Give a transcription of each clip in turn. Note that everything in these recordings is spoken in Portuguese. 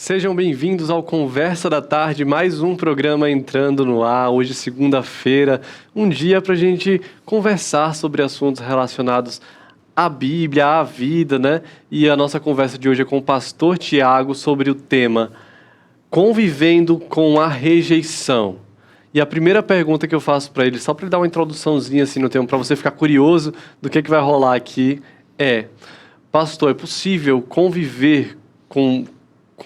Sejam bem-vindos ao Conversa da Tarde, mais um programa entrando no ar. Hoje, segunda-feira, um dia para a gente conversar sobre assuntos relacionados à Bíblia, à vida, né? E a nossa conversa de hoje é com o pastor Tiago sobre o tema Convivendo com a Rejeição. E a primeira pergunta que eu faço para ele, só para ele dar uma introduçãozinha assim no tema, para você ficar curioso do que vai rolar aqui, é: pastor, é possível conviver com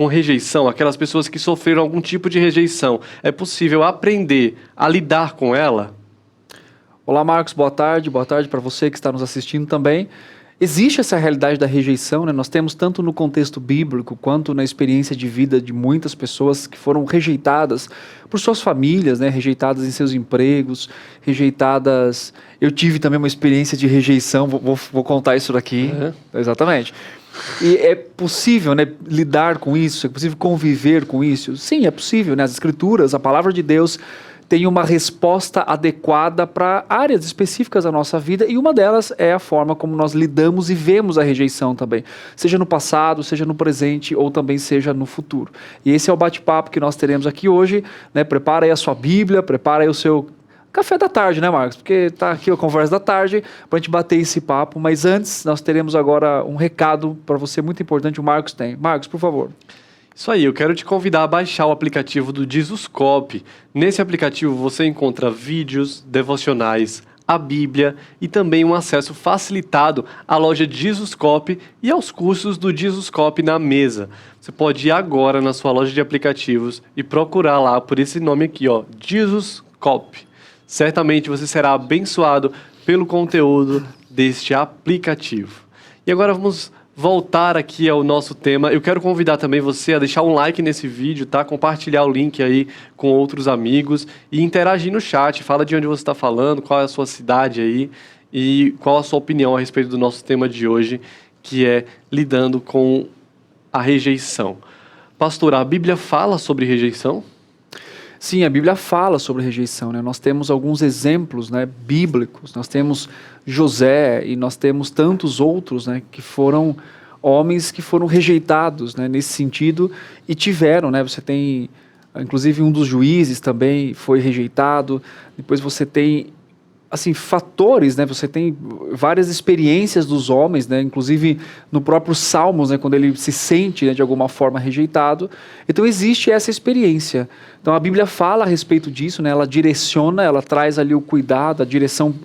rejeição, aquelas pessoas que sofreram algum tipo de rejeição? É possível aprender a lidar com ela? Olá, Marcos, boa tarde para você que está nos assistindo também. Existe essa realidade da rejeição, né? Nós temos tanto no contexto bíblico quanto na experiência de vida de muitas pessoas que foram rejeitadas por suas famílias, né? Rejeitadas em seus empregos, rejeitadas... Eu tive também uma experiência de rejeição, vou contar isso daqui. Exatamente. E é possível, né, lidar com isso? É possível conviver com isso? Sim, é possível, né? As Escrituras, a Palavra de Deus tem uma resposta adequada para áreas específicas da nossa vida, e uma delas é a forma como nós lidamos e vemos a rejeição também, seja no passado, seja no presente ou também seja no futuro. E esse é o bate-papo que nós teremos aqui hoje, né? Prepara aí a sua Bíblia, prepara aí o seu café da tarde, né, Marcos? Porque tá aqui a conversa da tarde para a gente bater esse papo. Mas antes, nós teremos agora um recado para você muito importante. O Marcos tem. Marcos, por favor. Isso aí, eu quero te convidar a baixar o aplicativo do Jesuscope. Nesse aplicativo você encontra vídeos, devocionais, a Bíblia e também um acesso facilitado à loja Jesuscope e aos cursos do Jesuscope na mesa. Você pode ir agora na sua loja de aplicativos e procurar lá por esse nome aqui, ó, Jesuscope. Certamente você será abençoado pelo conteúdo deste aplicativo. E agora vamos voltar aqui ao nosso tema. Eu quero convidar também você a deixar um like nesse vídeo, tá? Compartilhar o link aí com outros amigos e interagir no chat. Fala de onde você está falando, qual é a sua cidade aí e qual a sua opinião a respeito do nosso tema de hoje, que é lidando com a rejeição. Pastor, a Bíblia fala sobre rejeição? Sim, a Bíblia fala sobre rejeição, né? Nós temos alguns exemplos, né, bíblicos. Nós temos José e nós temos tantos outros, né, que foram homens que foram rejeitados, né, nesse sentido e tiveram, né? Você tem, inclusive, um dos juízes também foi rejeitado. Depois você tem, assim, fatores, né? Você tem várias experiências dos homens, né? Inclusive no próprio Salmos, né? Quando ele se sente, né, de alguma forma rejeitado. Então existe essa experiência. Então a Bíblia fala a respeito disso, né? Ela direciona, ela traz ali o cuidado, a direção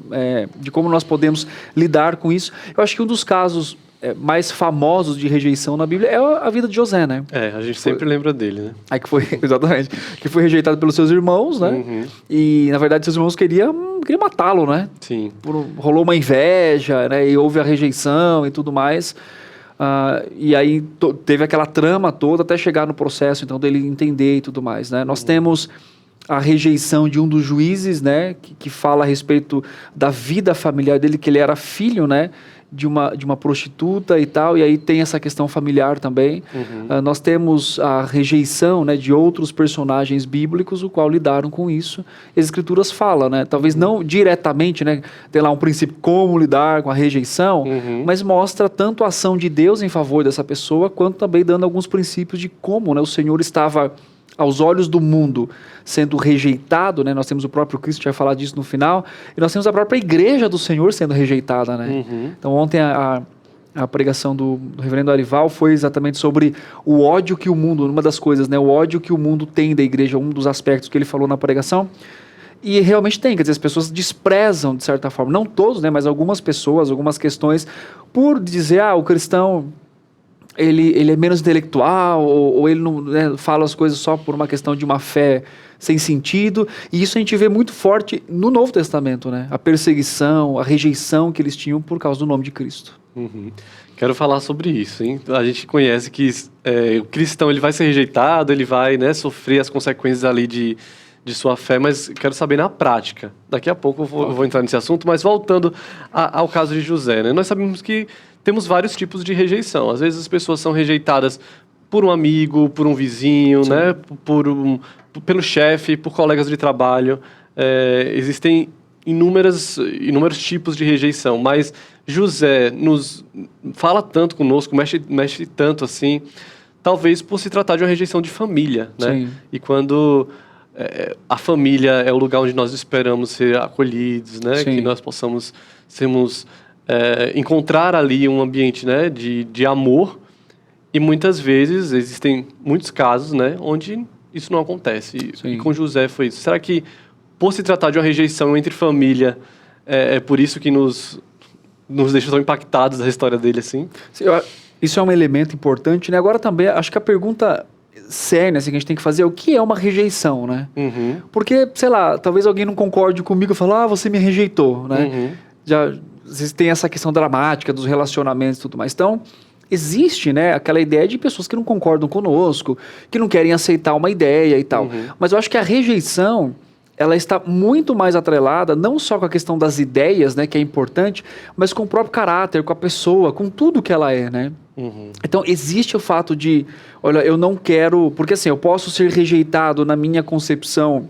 de como nós podemos lidar com isso. Eu acho que um dos casos mais famosos de rejeição na Bíblia é a vida de José, né? A gente sempre lembra dele, né? Aí que foi, exatamente, que foi rejeitado pelos seus irmãos, né? Uhum. E, na verdade, seus irmãos queriam matá-lo, né? Sim. Rolou uma inveja, né? E houve a rejeição e tudo mais. E aí teve aquela trama toda até chegar no processo, então, dele entender e tudo mais, né? Nós temos a rejeição de um dos juízes, né? Que fala a respeito da vida familiar dele, que ele era filho, né? De uma prostituta e tal, e aí tem essa questão familiar também. Uhum. Nós temos a rejeição, né, de outros personagens bíblicos, o qual lidaram com isso. As Escrituras falam, né, talvez não diretamente, né, tem lá um princípio como lidar com a rejeição, mas mostra tanto a ação de Deus em favor dessa pessoa, quanto também dando alguns princípios de como, né, o Senhor estava aos olhos do mundo sendo rejeitado, né? Nós temos o próprio Cristo, que vai falar disso no final, e nós temos a própria igreja do Senhor sendo rejeitada, né? Então ontem a pregação do reverendo Arival foi exatamente sobre o ódio que o mundo, uma das coisas, né? O ódio que o mundo tem da igreja, um dos aspectos que ele falou na pregação. E realmente tem, quer dizer, as pessoas desprezam de certa forma, não todos, né? Mas algumas pessoas, algumas questões, por dizer, o cristão... Ele é menos intelectual, ou ele não, né, fala as coisas só por uma questão de uma fé sem sentido, e isso a gente vê muito forte no Novo Testamento, né? A perseguição, a rejeição que eles tinham por causa do nome de Cristo. Quero falar sobre isso, hein? A gente conhece que o cristão ele vai ser rejeitado, ele vai, né, sofrer as consequências ali de sua fé, mas quero saber na prática. Daqui a pouco eu vou entrar nesse assunto, mas voltando ao caso de José, né? Nós sabemos que temos vários tipos de rejeição. Às vezes as pessoas são rejeitadas por um amigo, por um vizinho, né? Pelo chefe, por colegas de trabalho. Existem inúmeros tipos de rejeição, mas José nos fala tanto conosco, mexe tanto assim, talvez por se tratar de uma rejeição de família, né? Sim. E quando a família é o lugar onde nós esperamos ser acolhidos, né? Sim. Que nós possamos encontrar ali um ambiente, né, de amor. E muitas vezes, existem muitos casos, né, onde isso não acontece. E com José foi isso. Será que, por se tratar de uma rejeição entre família, é por isso que nos deixa tão impactados da história dele, assim? Isso é um elemento importante, né? Agora também, acho que a pergunta séria assim, que a gente tem que fazer é o que é uma rejeição, né? Uhum. Porque, sei lá, talvez alguém não concorde comigo e fale, você me rejeitou, né? Uhum. Já tem essa questão dramática dos relacionamentos e tudo mais. Então, existe, né, aquela ideia de pessoas que não concordam conosco, que não querem aceitar uma ideia e tal. Uhum. Mas eu acho que a rejeição, ela está muito mais atrelada, não só com a questão das ideias, né, que é importante, mas com o próprio caráter, com a pessoa, com tudo que ela é, né? Uhum. Então, existe o fato de, olha, eu não quero... Porque assim, eu posso ser rejeitado na minha concepção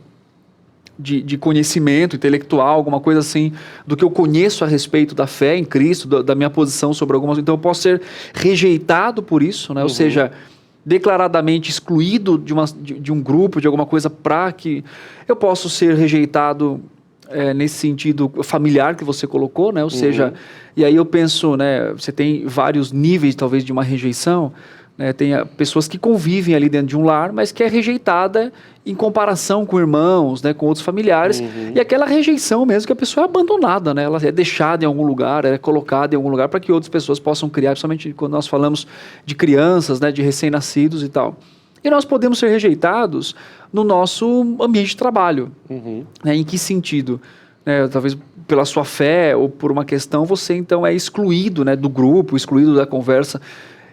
de conhecimento intelectual, alguma coisa assim, do que eu conheço a respeito da fé em Cristo, da minha posição sobre algumas... Então, eu posso ser rejeitado por isso, né? Ou seja, declaradamente excluído de um grupo, de alguma coisa, para que... Eu posso ser rejeitado nesse sentido familiar que você colocou, né? Ou seja, e aí eu penso, né? Você tem vários níveis, talvez, de uma rejeição, né? Tem pessoas que convivem ali dentro de um lar, mas que é rejeitada em comparação com irmãos, né? Com outros familiares, e aquela rejeição mesmo que a pessoa é abandonada, né? Ela é deixada em algum lugar, é colocada em algum lugar para que outras pessoas possam criar, principalmente quando nós falamos de crianças, né? De recém-nascidos e tal. E nós podemos ser rejeitados no nosso ambiente de trabalho. Né? Em que sentido? Talvez pela sua fé ou por uma questão, você então é excluído, né, do grupo, excluído da conversa.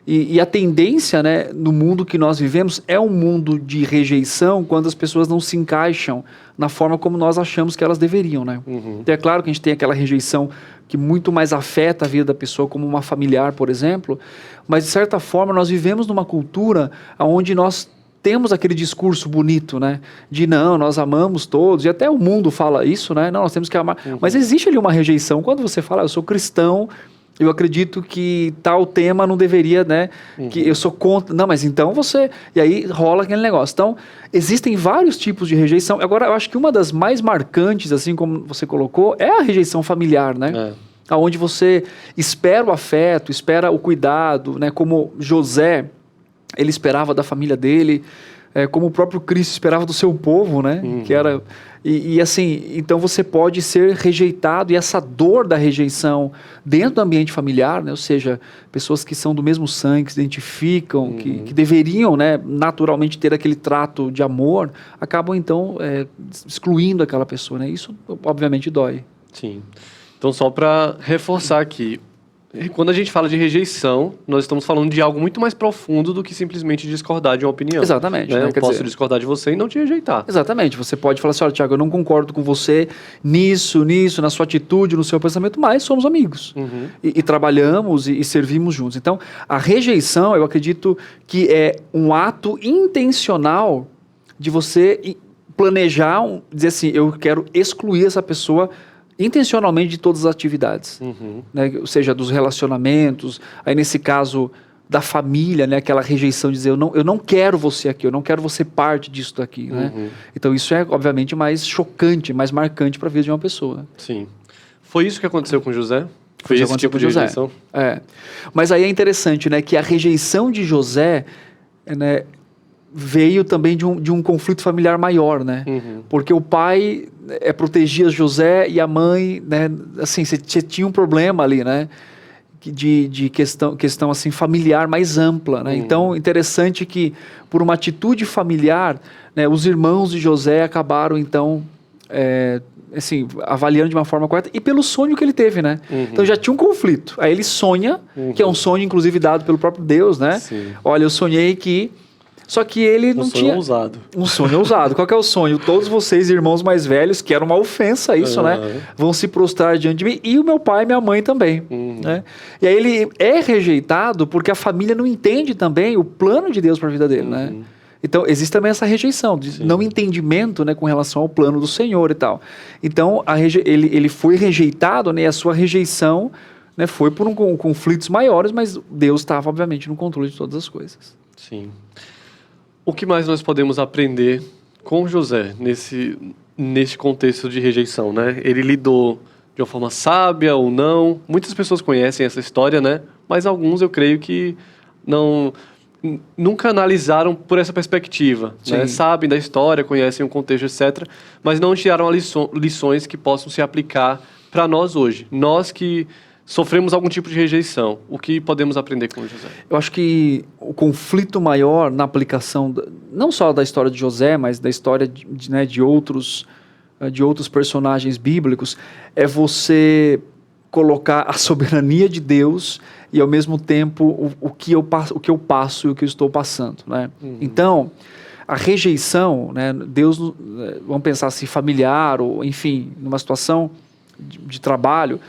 E a tendência, né, no mundo que nós vivemos é um mundo de rejeição quando as pessoas não se encaixam na forma como nós achamos que elas deveriam. Né? Então é claro que a gente tem aquela rejeição que muito mais afeta a vida da pessoa, como uma familiar, por exemplo, mas de certa forma nós vivemos numa cultura onde nós temos aquele discurso bonito, né? De não, nós amamos todos, e até o mundo fala isso, né? Não, nós temos que amar. Mas existe ali uma rejeição. Quando você fala, eu sou cristão, eu acredito que tal tema não deveria, né? Que eu sou contra. Não, mas então você... E aí rola aquele negócio. Então, existem vários tipos de rejeição. Agora, eu acho que uma das mais marcantes, assim como você colocou, é a rejeição familiar, né? Onde você espera o afeto, espera o cuidado, né? Como José, ele esperava da família dele, como o próprio Cristo esperava do seu povo, né? Que era... E assim, então você pode ser rejeitado, e essa dor da rejeição dentro do ambiente familiar, né? Ou seja, pessoas que são do mesmo sangue, que se identificam, que deveriam, né, naturalmente ter aquele trato de amor, acabam então excluindo aquela pessoa, né? Isso obviamente dói. Sim. Então, só para reforçar aqui, quando a gente fala de rejeição, nós estamos falando de algo muito mais profundo do que simplesmente discordar de uma opinião. Exatamente. Né? Né? Eu posso discordar de você e não te rejeitar. Exatamente. Você pode falar assim, olha, Thiago, eu não concordo com você nisso, na sua atitude, no seu pensamento, mas somos amigos. E trabalhamos e servimos juntos. Então, a rejeição, eu acredito que é um ato intencional de você planejar, dizer assim, eu quero excluir essa pessoa intencionalmente de todas as atividades, né? Ou seja, dos relacionamentos, aí nesse caso da família, né? Aquela rejeição de dizer, eu não quero você aqui, eu não quero você parte disso daqui, né? Então isso é obviamente mais chocante, mais marcante para a vida de uma pessoa. Sim. Foi isso que aconteceu com José? Foi esse tipo de rejeição? Mas aí é interessante, né? Que a rejeição de José, né, veio também de um conflito familiar maior, né? Porque o pai protegia José e a mãe, né? Assim, você tinha um problema ali, né? De questão assim, familiar mais ampla, né? Então, interessante que, por uma atitude familiar, né, os irmãos de José acabaram, então, assim, avaliando de uma forma correta, e pelo sonho que ele teve, né? Então, já tinha um conflito. Aí ele sonha, que é um sonho, inclusive, dado pelo próprio Deus, né? Sim. Olha, eu sonhei que... Só que ele não tinha... ousado. Um sonho ousado. Qual que é o sonho? Todos vocês, irmãos mais velhos, que era uma ofensa isso, né? Vão se prostrar diante de mim. E o meu pai e minha mãe também. Né? E aí ele é rejeitado porque a família não entende também o plano de Deus para a vida dele, né? Então, existe também essa rejeição, de não entendimento, né, com relação ao plano do Senhor e tal. Então, ele foi rejeitado, né? E a sua rejeição, né, foi por conflitos maiores, mas Deus estava, obviamente, no controle de todas as coisas. Sim. O que mais nós podemos aprender com José nesse contexto de rejeição, né? Ele lidou de uma forma sábia ou não. Muitas pessoas conhecem essa história, né? Mas alguns eu creio que nunca analisaram por essa perspectiva, né? Sabem da história, conhecem o contexto, etc., mas não tiraram lições que possam se aplicar para nós hoje. Nós que sofremos algum tipo de rejeição, o que podemos aprender com José? Eu acho que o conflito maior na aplicação, não só da história de José, mas da história de outros personagens bíblicos, é você colocar a soberania de Deus e, ao mesmo tempo, o que eu passo e o que eu estou passando, né? Então, a rejeição, né, Deus, vamos pensar assim, familiar, ou enfim, numa situação de trabalho,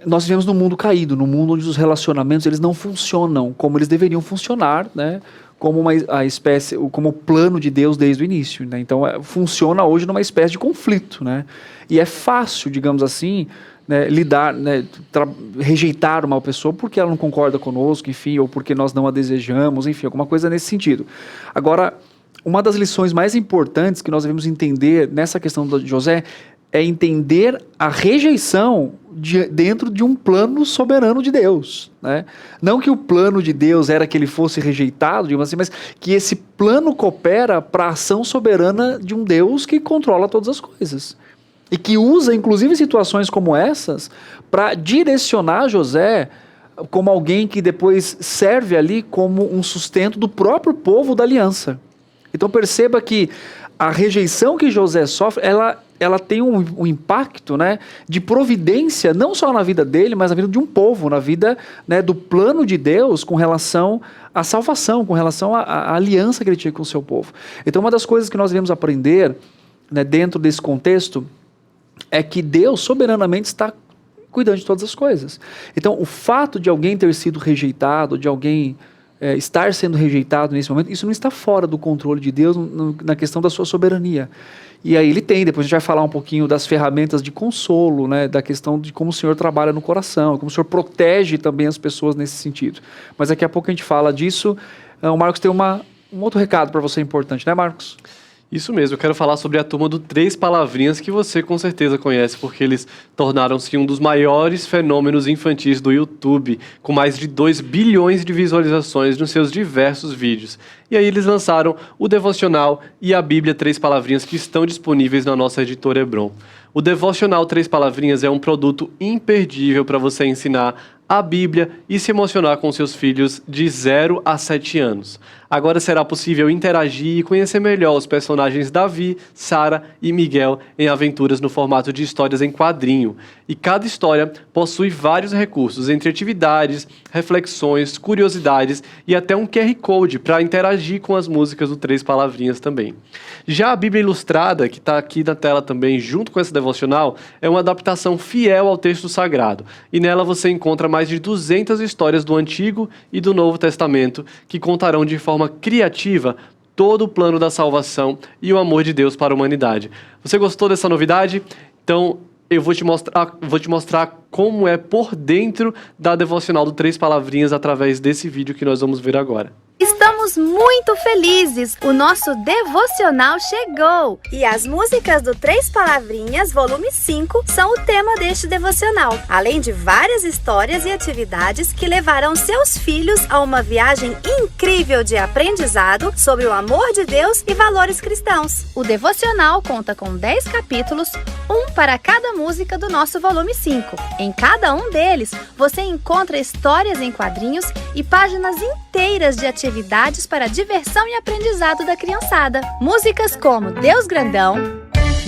nós vivemos num mundo caído, num mundo onde os relacionamentos eles não funcionam como eles deveriam funcionar, né? Como como o plano de Deus desde o início, né? Então funciona hoje numa espécie de conflito, né? E é fácil, digamos assim, né, lidar, né, rejeitar uma pessoa porque ela não concorda conosco, enfim, ou porque nós não a desejamos, enfim, alguma coisa nesse sentido. Agora, uma das lições mais importantes que nós devemos entender nessa questão de José é entender a rejeição dentro de um plano soberano de Deus, né? Não que o plano de Deus era que ele fosse rejeitado, digamos assim, mas que esse plano coopera para a ação soberana de um Deus que controla todas as coisas. E que usa, inclusive, situações como essas para direcionar José como alguém que depois serve ali como um sustento do próprio povo da aliança. Então perceba que a rejeição que José sofre, ela tem um impacto, né, de providência, não só na vida dele, mas na vida de um povo, na vida, né, do plano de Deus com relação à salvação, com relação à aliança que ele tinha com o seu povo. Então uma das coisas que nós devemos aprender, né, dentro desse contexto é que Deus soberanamente está cuidando de todas as coisas. Então o fato de alguém ter sido rejeitado, de alguém estar sendo rejeitado nesse momento, isso não está fora do controle de Deus na questão da sua soberania. E aí depois a gente vai falar um pouquinho das ferramentas de consolo, né, da questão de como o Senhor trabalha no coração, como o Senhor protege também as pessoas nesse sentido. Mas daqui a pouco a gente fala disso. O Marcos tem um outro recado para você importante, né, Marcos? Isso mesmo, eu quero falar sobre a turma do Três Palavrinhas, que você com certeza conhece, porque eles tornaram-se um dos maiores fenômenos infantis do YouTube, com mais de 2 bilhões de visualizações nos seus diversos vídeos. E aí eles lançaram o Devocional e a Bíblia Três Palavrinhas, que estão disponíveis na nossa editora Hebron. O Devocional Três Palavrinhas é um produto imperdível para você ensinar a Bíblia e se emocionar com seus filhos de 0 a 7 anos. Agora será possível interagir e conhecer melhor os personagens Davi, Sara e Miguel em aventuras no formato de histórias em quadrinho. E cada história possui vários recursos, entre atividades, reflexões, curiosidades e até um QR Code para interagir com as músicas do Três Palavrinhas também. Já a Bíblia Ilustrada, que está aqui na tela também, junto com essa devocional, é uma adaptação fiel ao texto sagrado. E nela você encontra mais de 200 histórias do Antigo e do Novo Testamento que contarão de forma criativa todo o plano da salvação e o amor de Deus para a humanidade. Você gostou dessa novidade? Então eu vou te mostrar como é por dentro da devocional do Três Palavrinhas através desse vídeo que nós vamos ver agora. Estamos muito felizes! O nosso devocional chegou! E as músicas do Três Palavrinhas, volume 5, são o tema deste devocional, além de várias histórias e atividades que levarão seus filhos a uma viagem incrível de aprendizado sobre o amor de Deus e valores cristãos. O devocional conta com 10 capítulos, um para cada música do nosso volume 5. Em cada um deles, você encontra histórias em quadrinhos e páginas inteiras de atividades para diversão e aprendizado da criançada. Músicas como Deus Grandão,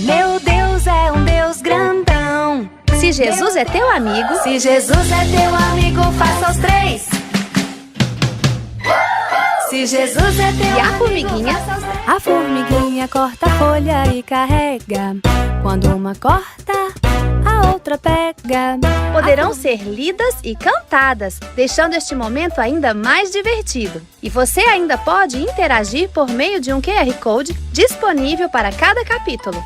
Meu Deus é um Deus grandão, Se Jesus é teu amigo, Se Jesus é teu amigo, faça os 3. Se Jesus é teu e a amigo, formiguinha. faça os 3. A formiguinha corta a folha e carrega. Quando uma corta, a outra pega. Poderão ser lidas e cantadas, deixando este momento ainda mais divertido. E você ainda pode interagir por meio de um QR Code disponível para cada capítulo.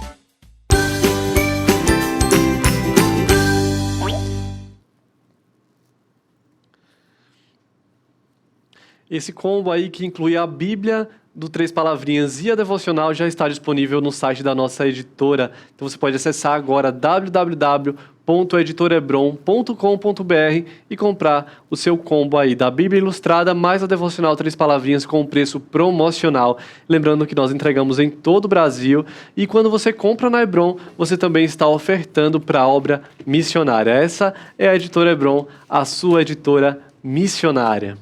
Esse combo aí que inclui a Bíblia do Três Palavrinhas e a devocional já está disponível no site da nossa editora. Então você pode acessar agora www.editorebron.com.br e comprar o seu combo aí da Bíblia Ilustrada mais a devocional Três Palavrinhas com preço promocional. Lembrando que nós entregamos em todo o Brasil e quando você compra na Hebron, você também está ofertando para a obra missionária. Essa é a Editora Hebron, a sua editora missionária.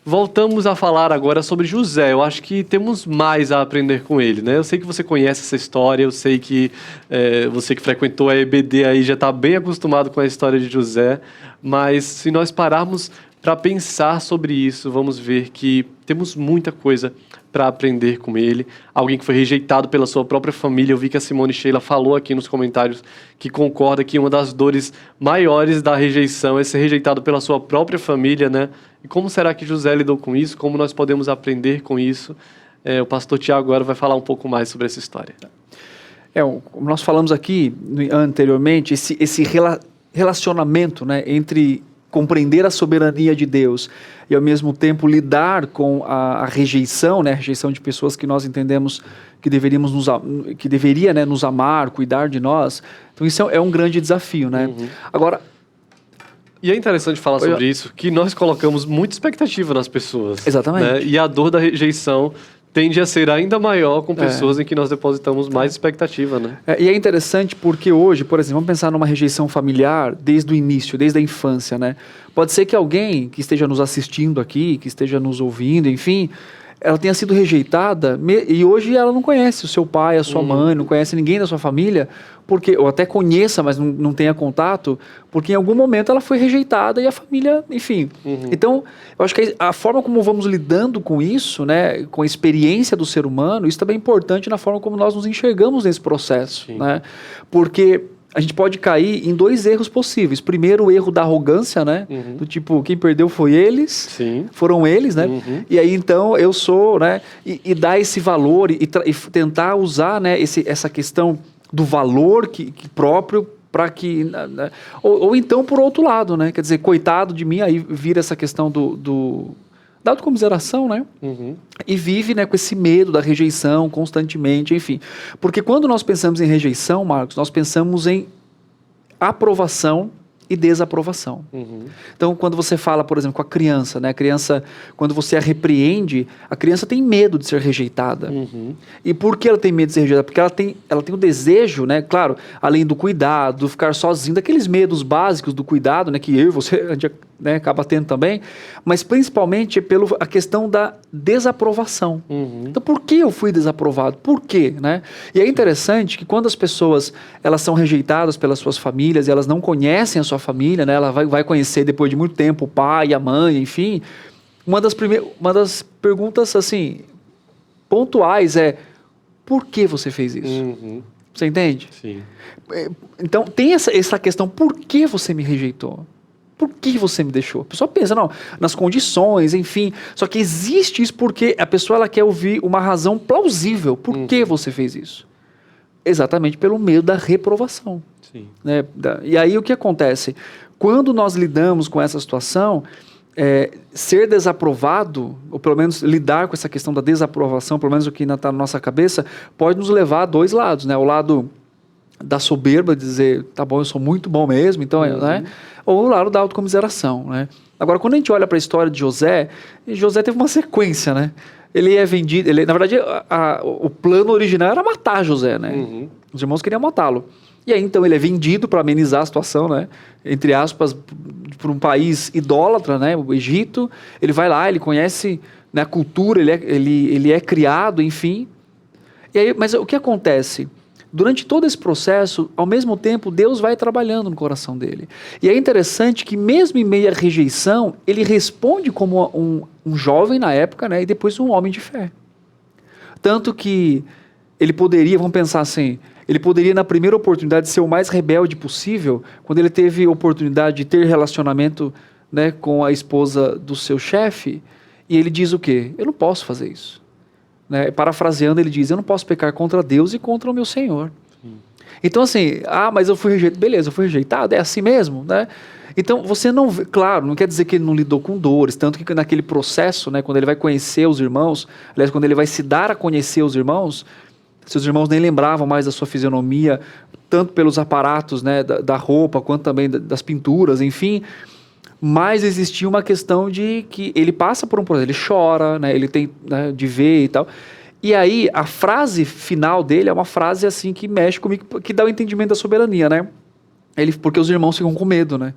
Voltamos a falar agora sobre José. Eu acho que temos mais a aprender com ele, né? Eu sei que você conhece essa história, eu sei que você que frequentou a EBD aí já está bem acostumado com a história de José, mas se nós pararmos para pensar sobre isso, vamos ver que temos muita coisa para aprender com ele. Alguém que foi rejeitado pela sua própria família. Eu vi que a Simone Sheila falou aqui nos comentários que concorda que uma das dores maiores da rejeição é ser rejeitado pela sua própria família, né? E como será que José lidou com isso? Como nós podemos aprender com isso? O pastor Tiago agora vai falar um pouco mais sobre essa história. Como nós falamos aqui anteriormente, esse relacionamento, né, entre compreender a soberania de Deus e ao mesmo tempo lidar com a rejeição, né, a rejeição de pessoas que nós entendemos que deveria, né, nos amar, cuidar de nós. Então isso é um grande desafio, né? Uhum. Agora, e é interessante falar sobre isso, que nós colocamos muita expectativa nas pessoas. Exatamente. Né? E a dor da rejeição tende a ser ainda maior com pessoas em que nós depositamos mais expectativa, né? E é interessante porque hoje, por exemplo, vamos pensar numa rejeição familiar desde o início, desde a infância, né? Pode ser que alguém que esteja nos assistindo aqui, que esteja nos ouvindo, enfim, ela tenha sido rejeitada e hoje ela não conhece o seu pai, a sua mãe, não conhece ninguém da sua família, porque, ou até conheça, mas não tenha contato, porque em algum momento ela foi rejeitada e a família, enfim. Então, eu acho que a forma como vamos lidando com isso, né, com a experiência do ser humano, isso também é importante na forma como nós nos enxergamos nesse processo, né? Porque a gente pode cair em dois erros possíveis. Primeiro, o erro da arrogância, né? Do tipo, quem perdeu foi eles, foram eles, né? E aí, então, eu sou, né? E dar esse valor e tentar usar, né, essa questão do valor que próprio para que... Né? Ou então, por outro lado, né? Quer dizer, coitado de mim, aí vira essa questão da autocomiseração, né? E vive, né, com esse medo da rejeição constantemente, enfim. Porque quando nós pensamos em rejeição, Marcos, nós pensamos em aprovação e desaprovação. Então, quando você fala, por exemplo, com a criança, né? A criança, quando você a repreende, a criança tem medo de ser rejeitada. E por que ela tem medo de ser rejeitada? Porque ela tem o desejo, né? Claro, além do cuidado, do ficar sozinho, daqueles medos básicos do cuidado, né? Que eu e você, a gente, né, acaba tendo também, mas principalmente pela a questão da desaprovação. Então, por que eu fui desaprovado? Por quê? Né? E é interessante que quando as pessoas elas são rejeitadas pelas suas famílias e elas não conhecem a sua família, né, ela vai conhecer depois de muito tempo o pai, a mãe, enfim, uma das perguntas assim, pontuais é: por que você fez isso? Você entende? Sim. Então, tem essa questão: por que você me rejeitou? Por que você me deixou? A pessoa pensa, não, nas condições, enfim. Só que existe isso porque a pessoa ela quer ouvir uma razão plausível. Por que você fez isso? Exatamente pelo medo da reprovação. Sim. Né? E aí o que acontece? Quando nós lidamos com essa situação, ser desaprovado, ou pelo menos lidar com essa questão da desaprovação, pelo menos o que ainda está na nossa cabeça, pode nos levar a dois lados, né? O lado da soberba, de dizer, tá bom, eu sou muito bom mesmo, então, né? Ou o lado da autocomiseração, né? Agora, quando a gente olha para a história de José teve uma sequência, né? Ele é vendido, na verdade, o plano original era matar José, né? Os irmãos queriam matá-lo. E aí, então, ele é vendido para amenizar a situação, né? Entre aspas, por um país idólatra, né? O Egito. Ele vai lá, ele conhece, né, a cultura, ele é criado, enfim. E aí, mas o que acontece? Durante todo esse processo, ao mesmo tempo, Deus vai trabalhando no coração dele. E é interessante que, mesmo em meio à rejeição, ele responde como um jovem na época, né? E depois um homem de fé. Tanto que ele poderia, vamos pensar assim, ele poderia, na primeira oportunidade, ser o mais rebelde possível, quando ele teve a oportunidade de ter relacionamento, né, com a esposa do seu chefe, e ele diz o quê? Eu não posso fazer isso. Né? Parafraseando, ele diz, eu não posso pecar contra Deus e contra o meu Senhor. Então assim, mas eu fui rejeitado. Beleza, eu fui rejeitado, é assim mesmo, né? Então, você não vê, claro, não quer dizer que ele não lidou com dores, tanto que naquele processo, né, quando ele vai conhecer os irmãos, aliás, quando ele vai se dar a conhecer os irmãos, seus irmãos nem lembravam mais da sua fisionomia, tanto pelos aparatos, né, da roupa, quanto também das pinturas, enfim, mas existia uma questão de que ele passa por um processo, ele chora, né, ele tem, né, de ver e tal, e aí a frase final dele é uma frase assim que mexe comigo, que dá o entendimento da soberania, né, porque os irmãos ficam com medo, né,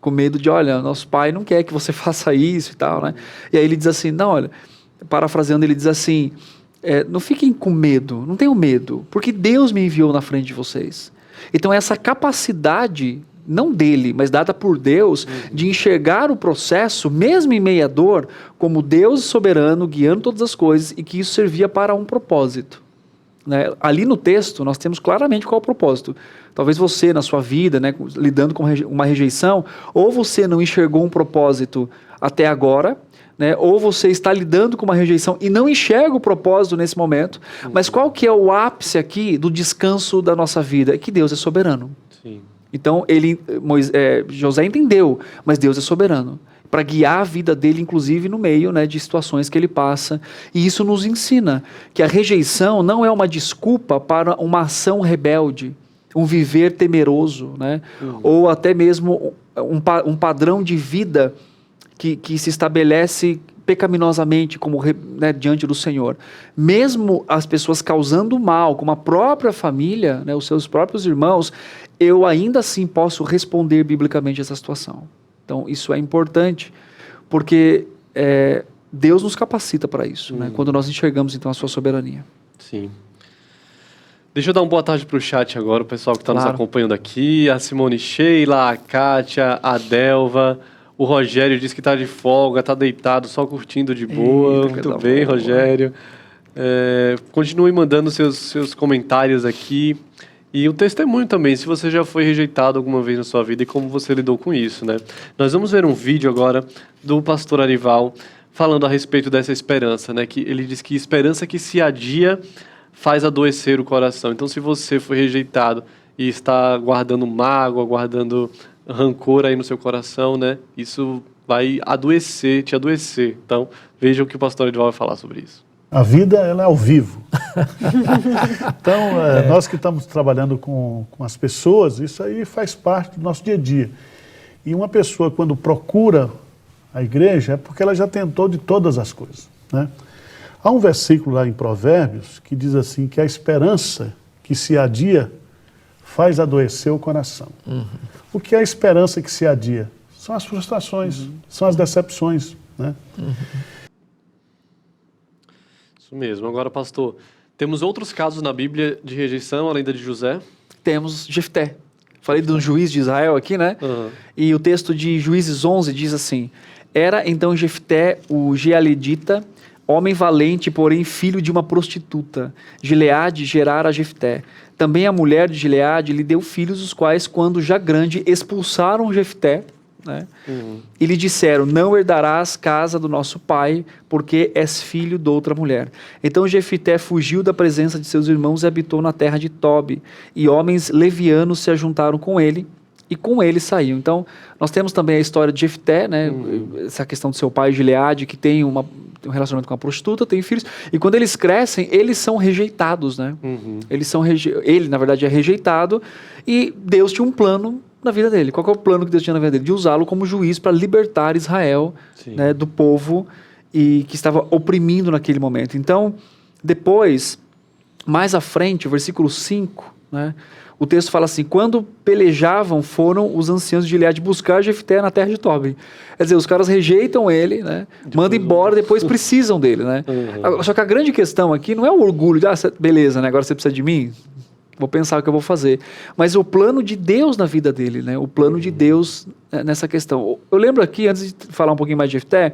com medo de, olha, nosso pai não quer que você faça isso e tal, né, e aí ele diz assim, não, olha, parafraseando, ele diz assim, não fiquem com medo, não tenham medo, porque Deus me enviou na frente de vocês. Então essa capacidade, não dele, mas dada por Deus, de enxergar o processo, mesmo em meio à dor, como Deus soberano, guiando todas as coisas, e que isso servia para um propósito. Né? Ali no texto, nós temos claramente qual é o propósito. Talvez você, na sua vida, né, lidando com uma rejeição, ou você não enxergou um propósito até agora, né, ou você está lidando com uma rejeição e não enxerga o propósito nesse momento, mas qual que é o ápice aqui do descanso da nossa vida? É que Deus é soberano. Sim. Então, José entendeu, mas Deus é soberano, para guiar a vida dele, inclusive no meio, né, de situações que ele passa. E isso nos ensina que a rejeição não é uma desculpa para uma ação rebelde, um viver temeroso, né, ou até mesmo um padrão de vida que se estabelece pecaminosamente como, né, diante do Senhor. Mesmo as pessoas causando mal, como a própria família, né, os seus próprios irmãos, eu ainda assim posso responder biblicamente essa situação. Então, isso é importante, porque Deus nos capacita para isso, né, quando nós enxergamos, então, a sua soberania. Sim. Deixa eu dar uma boa tarde para o chat agora, o pessoal que está nos Claro. acompanhando aqui, a Simone Sheila, a Kátia, a Delva, o Rogério diz que está de folga, está deitado, só curtindo de boa. Eita, Muito coisa bem, boa. Rogério. Continue mandando seus comentários aqui. E o testemunho também, se você já foi rejeitado alguma vez na sua vida e como você lidou com isso, né? Nós vamos ver um vídeo agora do pastor Arival falando a respeito dessa esperança, né? Que ele diz que esperança que se adia faz adoecer o coração. Então, se você foi rejeitado e está guardando mágoa, guardando rancor aí no seu coração, né? Isso vai te adoecer. Então, veja o que o pastor Arival vai falar sobre isso. A vida, ela é ao vivo. Então, nós que estamos trabalhando com as pessoas, isso aí faz parte do nosso dia a dia. E uma pessoa, quando procura a igreja, é porque ela já tentou de todas as coisas, né? Há um versículo lá em Provérbios que diz assim, que a esperança que se adia faz adoecer o coração. O que é a esperança que se adia? São as frustrações, são as decepções, né? Isso mesmo. Agora, pastor, temos outros casos na Bíblia de rejeição, além da de José? Temos Jefté. Falei de um juiz de Israel aqui, né? E o texto de Juízes 11 diz assim, era então Jefté o Gileadita, homem valente, porém filho de uma prostituta. Gileade gerara Jefté. Também a mulher de Gileade lhe deu filhos, os quais, quando já grande, expulsaram Jefté, né? E lhe disseram, não herdarás casa do nosso pai, porque és filho de outra mulher. Então Jefté fugiu da presença de seus irmãos e habitou na terra de Tobi. E homens levianos se ajuntaram com ele, e com ele saíam. Então, nós temos também a história de Jefté, né? Essa questão do seu pai Gileade, que tem um relacionamento com a prostituta, tem filhos, e quando eles crescem, eles são rejeitados, né? Ele, na verdade, é rejeitado, e Deus tinha um plano na vida dele. Qual que é o plano que Deus tinha na vida dele? De usá-lo como juiz para libertar Israel, né, do povo e que estava oprimindo naquele momento. Então, depois, mais à frente, o versículo 5, né, o texto fala assim, quando pelejavam, foram os anciãos de Gileade buscar Jefté na terra de Tobi. Quer dizer, os caras rejeitam ele, né, mandam embora, depois precisam dele, né. Só que a grande questão aqui não é o orgulho de, beleza, né, agora você precisa de mim, vou pensar o que eu vou fazer. Mas o plano de Deus na vida dele, né, o plano de Deus nessa questão. Eu lembro aqui, antes de falar um pouquinho mais de Jefté,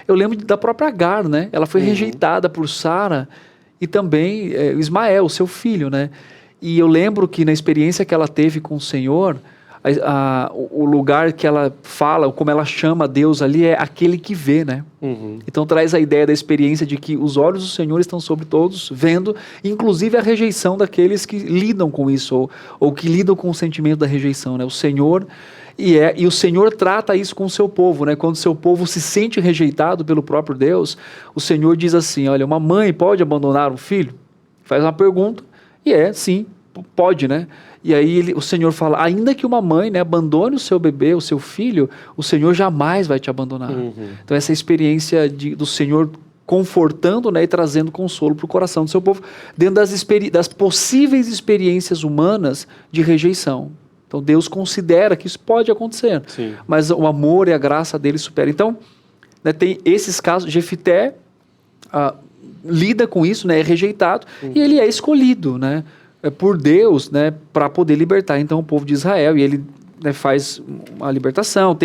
eu lembro da própria Agar, né, ela foi rejeitada por Sara e também Ismael, seu filho, né. E eu lembro que na experiência que ela teve com o Senhor, o lugar que ela fala, como ela chama Deus ali, é aquele que vê, né? Então traz a ideia da experiência de que os olhos do Senhor estão sobre todos, vendo, inclusive a rejeição daqueles que lidam com isso, ou que lidam com o sentimento da rejeição, né? O Senhor, E o Senhor trata isso com o seu povo, né? Quando o seu povo se sente rejeitado pelo próprio Deus, o Senhor diz assim, olha, uma mãe pode abandonar um filho? Faz uma pergunta, e sim, pode, né? E aí o Senhor fala, ainda que uma mãe, né, abandone o seu bebê, o seu filho, o Senhor jamais vai te abandonar. Então essa experiência do Senhor confortando, né, e trazendo consolo para o coração do seu povo, dentro das possíveis experiências humanas de rejeição. Então Deus considera que isso pode acontecer, Sim. mas o amor e a graça dele supera. Então, né, tem esses casos, Jefité lida com isso, né, é rejeitado, e ele é escolhido, né, por Deus, né, para poder libertar então o povo de Israel, e ele, né, faz uma libertação,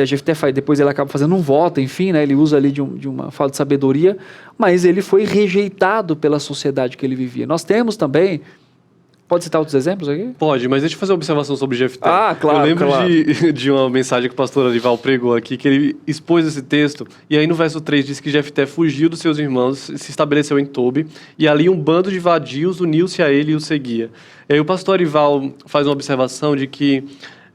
Jefté depois ele acaba fazendo um voto, enfim, né, ele usa ali de uma fala de sabedoria, mas ele foi rejeitado pela sociedade que ele vivia. Nós temos também, pode citar outros exemplos aqui? Pode, mas deixa eu fazer uma observação sobre Jefté. Claro, eu lembro claro. de uma mensagem que o pastor Arival pregou aqui, que ele expôs esse texto, e aí no verso 3 diz que Jefté fugiu dos seus irmãos, se estabeleceu em Tobi, e ali um bando de vadios uniu-se a ele e o seguia. E aí o pastor Arival faz uma observação de que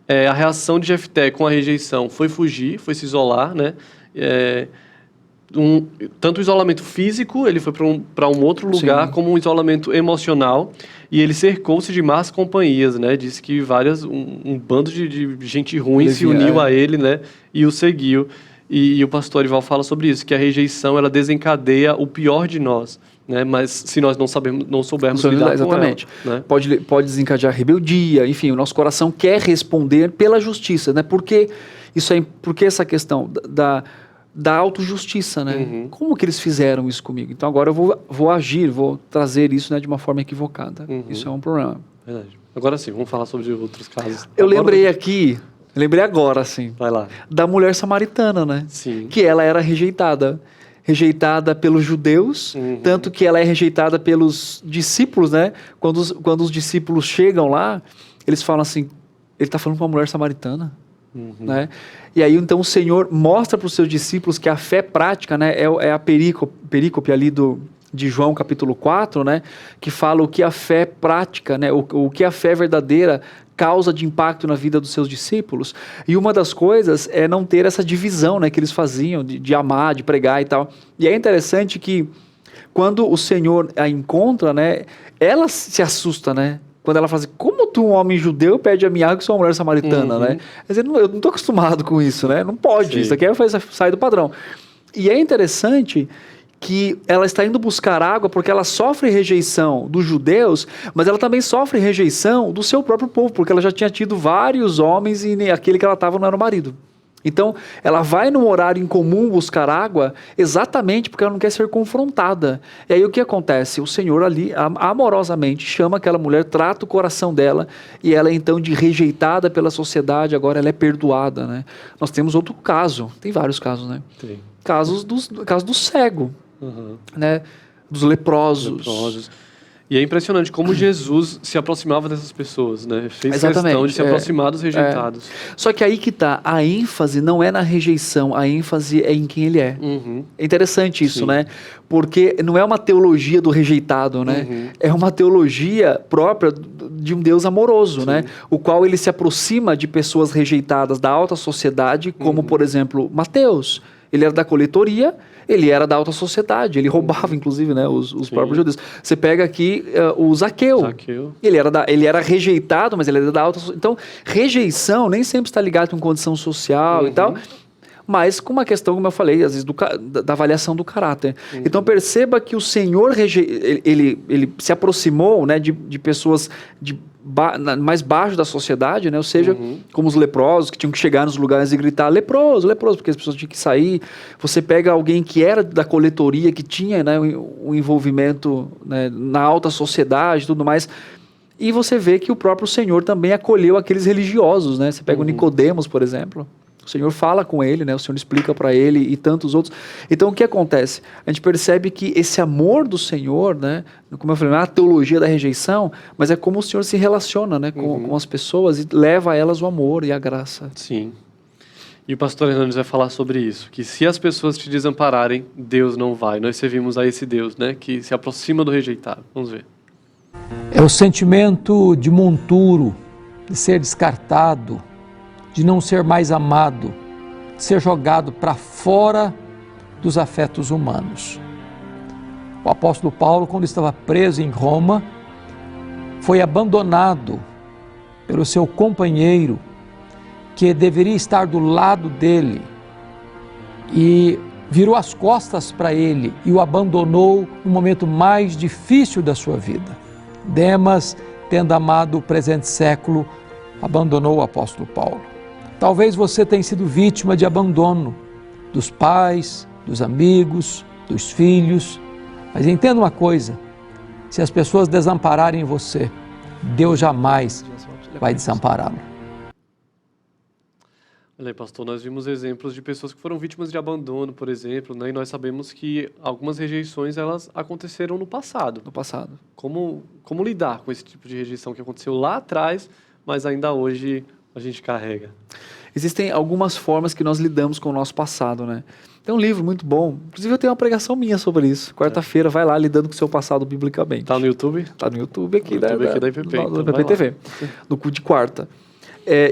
a reação de Jefté com a rejeição foi fugir, foi se isolar, né? Tanto o isolamento físico, ele foi para um outro lugar, Sim. como um isolamento emocional, e ele cercou-se de más companhias, né? Disse que um bando de gente ruim se uniu a ele, né? E o seguiu. E o pastor Arival fala sobre isso, que a rejeição, ela desencadeia o pior de nós, né? Mas se nós não soubermos lidar exatamente. com ela, né? Pode desencadear rebeldia, enfim, o nosso coração quer responder pela justiça, né? Porque essa questão da autojustiça, né? Como que eles fizeram isso comigo? Então agora eu vou agir, vou trazer isso, né, de uma forma equivocada. Isso é um problema. Verdade. Agora sim, vamos falar sobre outros casos. Eu lembrei agora, assim, Vai lá. da mulher samaritana, né? Sim. Que ela era rejeitada pelos judeus, tanto que ela é rejeitada pelos discípulos, né? Quando os discípulos chegam lá, eles falam assim, ele está falando com uma mulher samaritana. Né? E aí então o Senhor mostra para os seus discípulos que a fé prática, né, é a perícope ali de João capítulo 4, né, que fala o que a fé prática, né, o que a fé verdadeira causa de impacto na vida dos seus discípulos. E uma das coisas é não ter essa divisão, né, que eles faziam de amar, de pregar e tal. E é interessante que quando o Senhor a encontra, né, ela se assusta, né? Quando ela fala assim, como tu, um homem judeu, pede a minha água que sou uma mulher samaritana, né? Quer dizer, eu não estou acostumado com isso, né? Não pode, Sim. Isso aqui sai do padrão. E é interessante que ela está indo buscar água porque ela sofre rejeição dos judeus, mas ela também sofre rejeição do seu próprio povo, porque ela já tinha tido vários homens e aquele que ela estava não era o marido. Então, ela vai num horário em comum buscar água exatamente porque ela não quer ser confrontada. E aí o que acontece? O Senhor ali, amorosamente, chama aquela mulher, trata o coração dela e ela então, de rejeitada pela sociedade, agora ela é perdoada, né? Nós temos outro caso, tem vários casos, né? Tem. Caso do cego, né? Dos leprosos. E é impressionante como Jesus se aproximava dessas pessoas, né? Fez questão de se aproximar dos rejeitados. Só que aí que tá, a ênfase não é na rejeição, a ênfase é em quem ele é. É interessante isso, Sim. né? Porque não é uma teologia do rejeitado, né? É uma teologia própria de um Deus amoroso, né? O qual ele se aproxima de pessoas rejeitadas da alta sociedade, como, por exemplo, Mateus. Ele era da coletoria, ele era da alta sociedade, ele roubava, inclusive, né, os próprios judeus. Você pega aqui o Zaqueu. Ele era rejeitado, mas ele era da alta sociedade. Então, rejeição nem sempre está ligado com condição social e tal, mas com uma questão, como eu falei, às vezes da avaliação do caráter. Então, perceba que o Senhor, ele se aproximou, né, de pessoas mais baixo da sociedade, né? Ou seja, como os leprosos, que tinham que chegar nos lugares e gritar leproso, leproso, porque as pessoas tinham que sair. Você pega alguém que era da coletoria, que tinha, né, um envolvimento, né, na alta sociedade e tudo mais, e você vê que o próprio Senhor também acolheu aqueles religiosos, né? Você pega o Nicodemos, por exemplo. O Senhor fala com ele, né? O Senhor explica para ele e tantos outros. Então, o que acontece? A gente percebe que esse amor do Senhor, né? Como eu falei, não é a teologia da rejeição, mas é como o Senhor se relaciona, né? com as pessoas e leva a elas o amor e a graça. Sim. E o pastor Hernandes vai falar sobre isso, que se as pessoas te desampararem, Deus não vai. Nós servimos a esse Deus, né? Que se aproxima do rejeitado. Vamos ver. É o sentimento de monturo, de ser descartado, de não ser mais amado, de ser jogado para fora dos afetos humanos. O apóstolo Paulo, quando estava preso em Roma, foi abandonado pelo seu companheiro, que deveria estar do lado dele, e virou as costas para ele e o abandonou no momento mais difícil da sua vida. Demas, tendo amado o presente século, abandonou o apóstolo Paulo. Talvez você tenha sido vítima de abandono dos pais, dos amigos, dos filhos, mas entenda uma coisa: se as pessoas desampararem você, Deus jamais vai desampará-lo. Olha aí, pastor, nós vimos exemplos de pessoas que foram vítimas de abandono, por exemplo, né? E nós sabemos que algumas rejeições, elas aconteceram no passado. No passado. Como lidar com esse tipo de rejeição que aconteceu lá atrás, mas ainda hoje a gente carrega? Existem algumas formas que nós lidamos com o nosso passado, né? Tem um livro muito bom, inclusive eu tenho uma pregação minha sobre isso. Quarta-feira, vai lá, lidando com o seu passado biblicamente. Tá no YouTube? Tá no YouTube aqui, da IPP, do IPP-TV, no culto de quarta.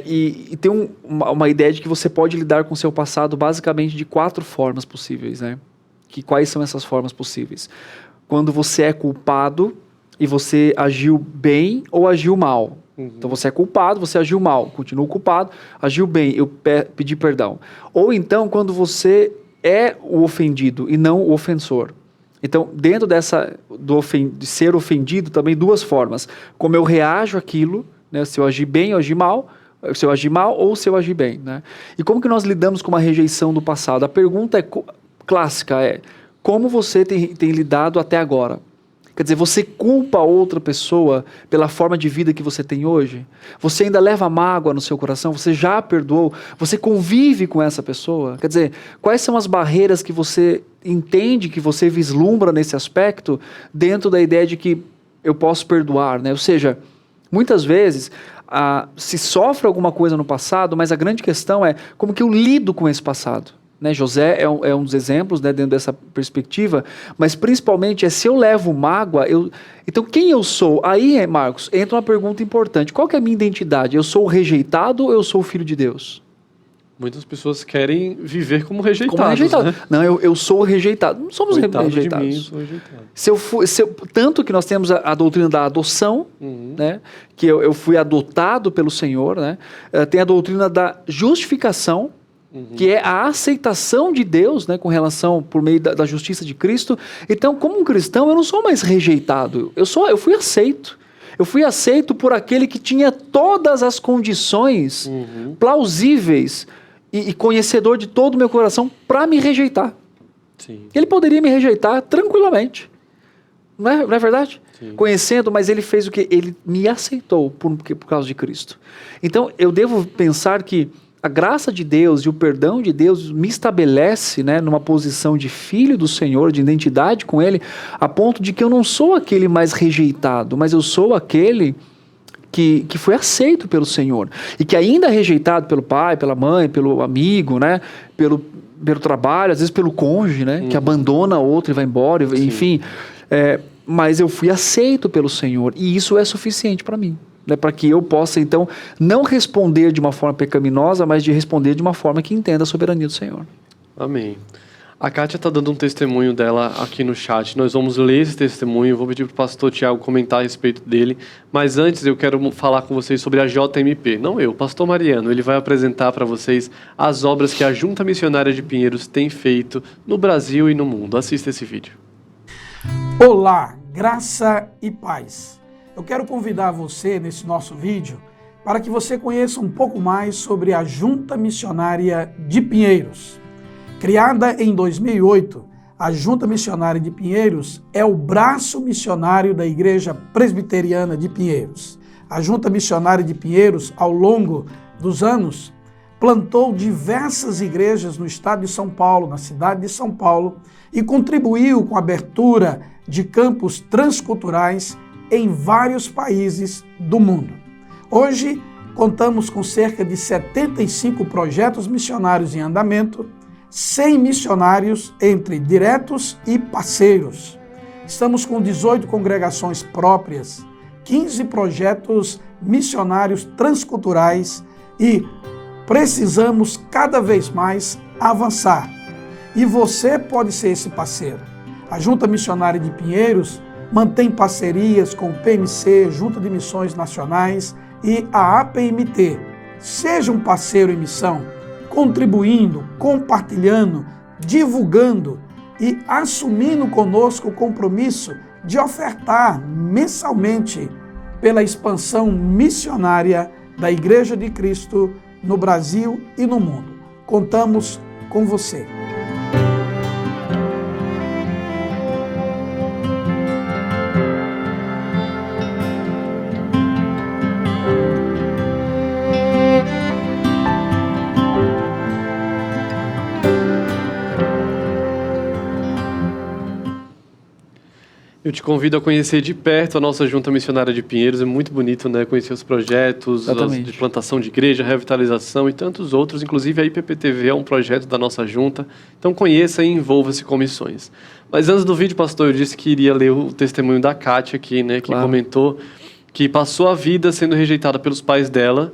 E tem uma ideia de que você pode lidar com o seu passado basicamente de 4 formas possíveis, né? Quais são essas formas possíveis? Quando você é culpado e você agiu bem ou agiu mal. Então você é culpado, você agiu mal, continua culpado, agiu bem, eu pedi perdão. Ou então quando você é o ofendido e não o ofensor. Então, dentro de ser ofendido, também 2 formas. Como eu reajo àquilo, né? Se eu agir bem ou agir mal, se eu agir mal ou se eu agir bem, né? E como que nós lidamos com uma rejeição do passado? A pergunta clássica é: como você tem lidado até agora? Quer dizer, você culpa outra pessoa pela forma de vida que você tem hoje? Você ainda leva mágoa no seu coração? Você já perdoou? Você convive com essa pessoa? Quer dizer, quais são as barreiras que você entende, que você vislumbra nesse aspecto, dentro da ideia de que eu posso perdoar, né? Ou seja, muitas vezes se sofre alguma coisa no passado, mas a grande questão é como que eu lido com esse passado. Né? José é um dos exemplos, né, dentro dessa perspectiva, mas principalmente se eu levo mágoa, então quem eu sou? Aí, Marcos, entra uma pergunta importante: qual que é a minha identidade? Eu sou o rejeitado ou eu sou o filho de Deus? Muitas pessoas querem viver como rejeitados. Né? Não, eu sou o rejeitado. Não somos Coitado rejeitados. De mim, sou rejeitado. Tanto que nós temos a doutrina da adoção, né? Que eu fui adotado pelo Senhor, né? Tem a doutrina da justificação, que é a aceitação de Deus, né, com relação por meio da justiça de Cristo. Então, como um cristão, eu não sou mais rejeitado. Eu fui aceito. Eu fui aceito por aquele que tinha todas as condições plausíveis e conhecedor de todo o meu coração para me rejeitar. Sim. Ele poderia me rejeitar tranquilamente. Não é verdade? Sim. Conhecendo, mas ele fez o quê? Ele me aceitou por causa de Cristo. Então, eu devo pensar que a graça de Deus e o perdão de Deus me estabelece, né, numa posição de filho do Senhor, de identidade com Ele, a ponto de que eu não sou aquele mais rejeitado, mas eu sou aquele que foi aceito pelo Senhor. E que ainda é rejeitado pelo pai, pela mãe, pelo amigo, né, pelo trabalho, às vezes pelo cônjuge, né, que abandona outro e vai embora, enfim. Mas eu fui aceito pelo Senhor e isso é suficiente para mim. Né, para que eu possa, então, não responder de uma forma pecaminosa, mas de responder de uma forma que entenda a soberania do Senhor. Amém. A Kátia está dando um testemunho dela aqui no chat. Nós vamos ler esse testemunho. Vou pedir para o pastor Tiago comentar a respeito dele. Mas antes eu quero falar com vocês sobre a JMP. Não eu, o pastor Mariano. Ele vai apresentar para vocês as obras que a Junta Missionária de Pinheiros tem feito no Brasil e no mundo. Assista esse vídeo. Olá, graça e paz. Eu quero convidar você nesse nosso vídeo para que você conheça um pouco mais sobre a Junta Missionária de Pinheiros. Criada em 2008, a Junta Missionária de Pinheiros é o braço missionário da Igreja Presbiteriana de Pinheiros. A Junta Missionária de Pinheiros, ao longo dos anos, plantou diversas igrejas no estado de São Paulo, na cidade de São Paulo, e contribuiu com a abertura de campos transculturais em vários países do mundo. Hoje, contamos com cerca de 75 projetos missionários em andamento, 100 missionários entre diretos e parceiros. Estamos com 18 congregações próprias, 15 projetos missionários transculturais e precisamos cada vez mais avançar. E você pode ser esse parceiro. A Junta Missionária de Pinheiros mantém parcerias com o PMC, Junta de Missões Nacionais e a APMT. Seja um parceiro em missão, contribuindo, compartilhando, divulgando e assumindo conosco o compromisso de ofertar mensalmente pela expansão missionária da Igreja de Cristo no Brasil e no mundo. Contamos com você. Eu te convido a conhecer de perto a nossa Junta Missionária de Pinheiros. É muito bonito, né? Conhecer os projetos de plantação de igreja, revitalização e tantos outros. Inclusive, a IPPTV é um projeto da nossa junta. Então, conheça e envolva-se com missões. Mas antes do vídeo, pastor, eu disse que iria ler o testemunho da Kátia aqui, né? Que comentou que passou a vida sendo rejeitada pelos pais dela,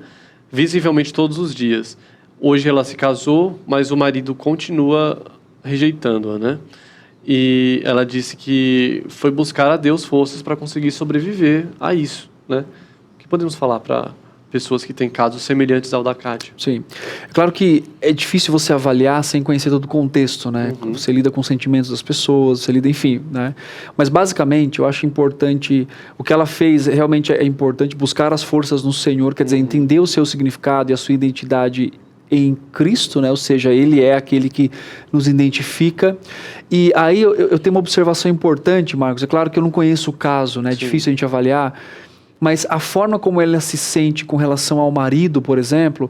visivelmente todos os dias. Hoje ela se casou, mas o marido continua rejeitando-a, né? E ela disse que foi buscar a Deus forças para conseguir sobreviver a isso, né? O que podemos falar para pessoas que têm casos semelhantes ao da Kátia? Sim. É claro que é difícil você avaliar sem conhecer todo o contexto, né? Você lida com os sentimentos das pessoas, você lida, enfim, né? Mas basicamente eu acho importante, o que ela fez realmente é importante, buscar as forças no Senhor, quer dizer, entender o seu significado e a sua identidade em Cristo, né? Ou seja, Ele é aquele que nos identifica. E aí eu tenho uma observação importante, Marcos. É claro que eu não conheço o caso, né? É difícil a gente avaliar, mas a forma como ela se sente com relação ao marido, por exemplo,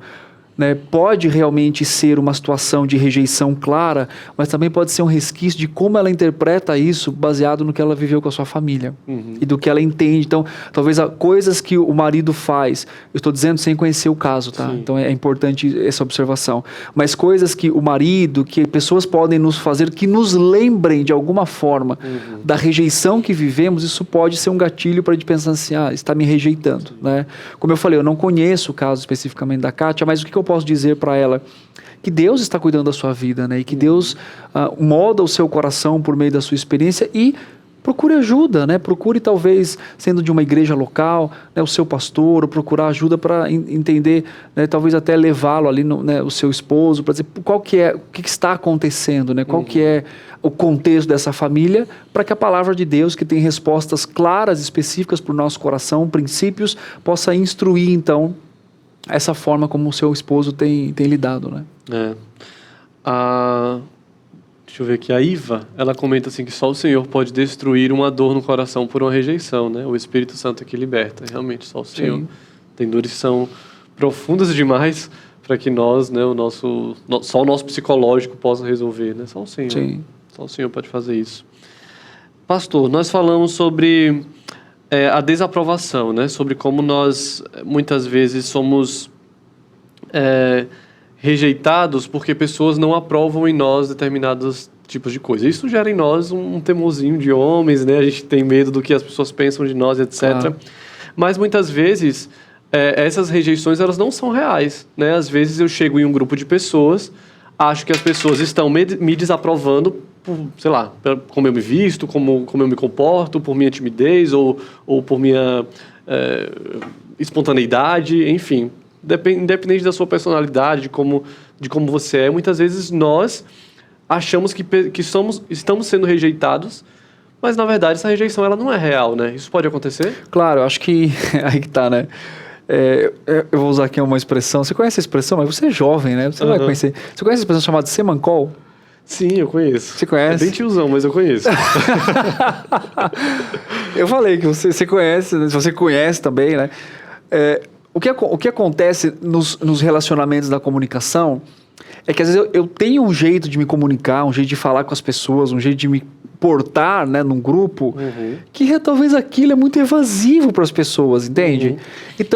né, pode realmente ser uma situação de rejeição clara, mas também pode ser um resquício de como ela interpreta isso baseado no que ela viveu com a sua família e do que ela entende. Então, talvez coisas que o marido faz, eu estou dizendo sem conhecer o caso, tá? Então é importante essa observação. Mas coisas que o marido, que pessoas podem nos fazer, que nos lembrem de alguma forma da rejeição que vivemos, isso pode ser um gatilho para a gente pensar assim, está me rejeitando, né? Como eu falei, eu não conheço o caso especificamente da Kátia, mas o que eu posso dizer para ela? Que Deus está cuidando da sua vida, né? E que Deus molda o seu coração por meio da sua experiência e procure ajuda, né? Procure talvez, sendo de uma igreja local, né, o seu pastor, ou procurar ajuda para entender, né, talvez até levá-lo ali, né, o seu esposo, para dizer o que está acontecendo, né? Qual que é o contexto dessa família, para que a palavra de Deus, que tem respostas claras, específicas para o nosso coração, princípios, possa instruir, então, essa forma como o seu esposo tem lidado, né? Deixa eu ver aqui, a Iva, ela comenta assim que só o Senhor pode destruir uma dor no coração por uma rejeição, né? O Espírito Santo é que liberta, realmente, só o Senhor. Tem dores que são profundas demais para que nós, né, só o nosso psicológico possa resolver, né? Só o Senhor. Só o Senhor pode fazer isso. Pastor, nós falamos sobre a desaprovação, né? Sobre como nós, muitas vezes, somos rejeitados porque pessoas não aprovam em nós determinados tipos de coisa. Isso gera em nós um temorzinho de homens, né? A gente tem medo do que as pessoas pensam de nós, etc. Claro. Mas, muitas vezes, essas rejeições, elas não são reais, né? Às vezes, eu chego em um grupo de pessoas, acho que as pessoas estão me desaprovando por, sei lá, como eu me visto, como eu me comporto, por minha timidez ou por minha espontaneidade, enfim. Independente da sua personalidade, de como você é, muitas vezes nós achamos que estamos sendo rejeitados, mas na verdade essa rejeição ela não é real, né? Isso pode acontecer? Claro, eu acho que aí que tá, né? Eu vou usar aqui uma expressão, você conhece a expressão, mas você é jovem, né? Você vai conhecer. Você conhece a expressão chamada semancol? Sim, eu conheço. Você conhece? É bem tiozão, mas eu conheço. Eu falei que você conhece, né? Você conhece também, né? O que acontece nos relacionamentos da comunicação é que às vezes eu tenho um jeito de me comunicar, um jeito de falar com as pessoas, um jeito de me portar, né, num grupo, que talvez aquilo é muito evasivo para as pessoas, entende?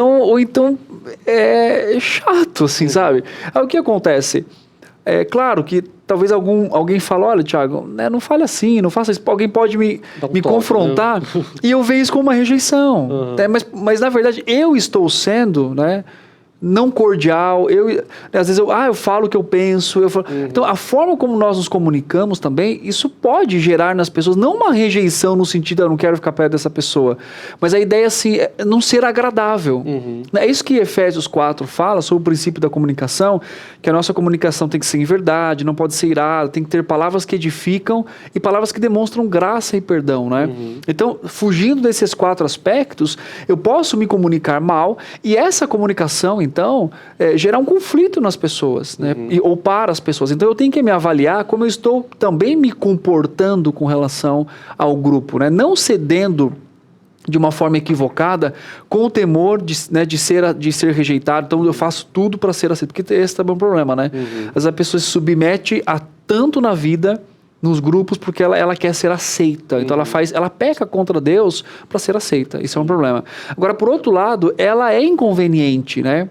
Ou então é chato, assim, sabe? Aí o que acontece? É claro que talvez alguém fale, olha, Thiago, né, não fale assim, não faça isso. Alguém pode me confrontar, e eu vejo isso como uma rejeição. Né? Mas, na verdade, eu estou sendo, né, não cordial. Às vezes eu falo o que eu penso. Então, a forma como nós nos comunicamos também, isso pode gerar nas pessoas, não uma rejeição no sentido, eu não quero ficar perto dessa pessoa, mas a ideia, assim, é não ser agradável. É isso que Efésios 4 fala sobre o princípio da comunicação, que a nossa comunicação tem que ser em verdade, não pode ser irada, tem que ter palavras que edificam e palavras que demonstram graça e perdão, né? Então, fugindo desses 4 aspectos, eu posso me comunicar mal e essa comunicação, então, gerar um conflito nas pessoas, né? Ou para as pessoas. Então, eu tenho que me avaliar como eu estou também me comportando com relação ao grupo, né? Não cedendo de uma forma equivocada, com o temor de ser rejeitado. Então, eu faço tudo para ser aceito, porque esse também é um problema, né? Às vezes a pessoa se submete a tanto na vida, nos grupos, porque ela quer ser aceita. Então, ela peca contra Deus para ser aceita. Isso é um problema. Agora, por outro lado, ela é inconveniente, né?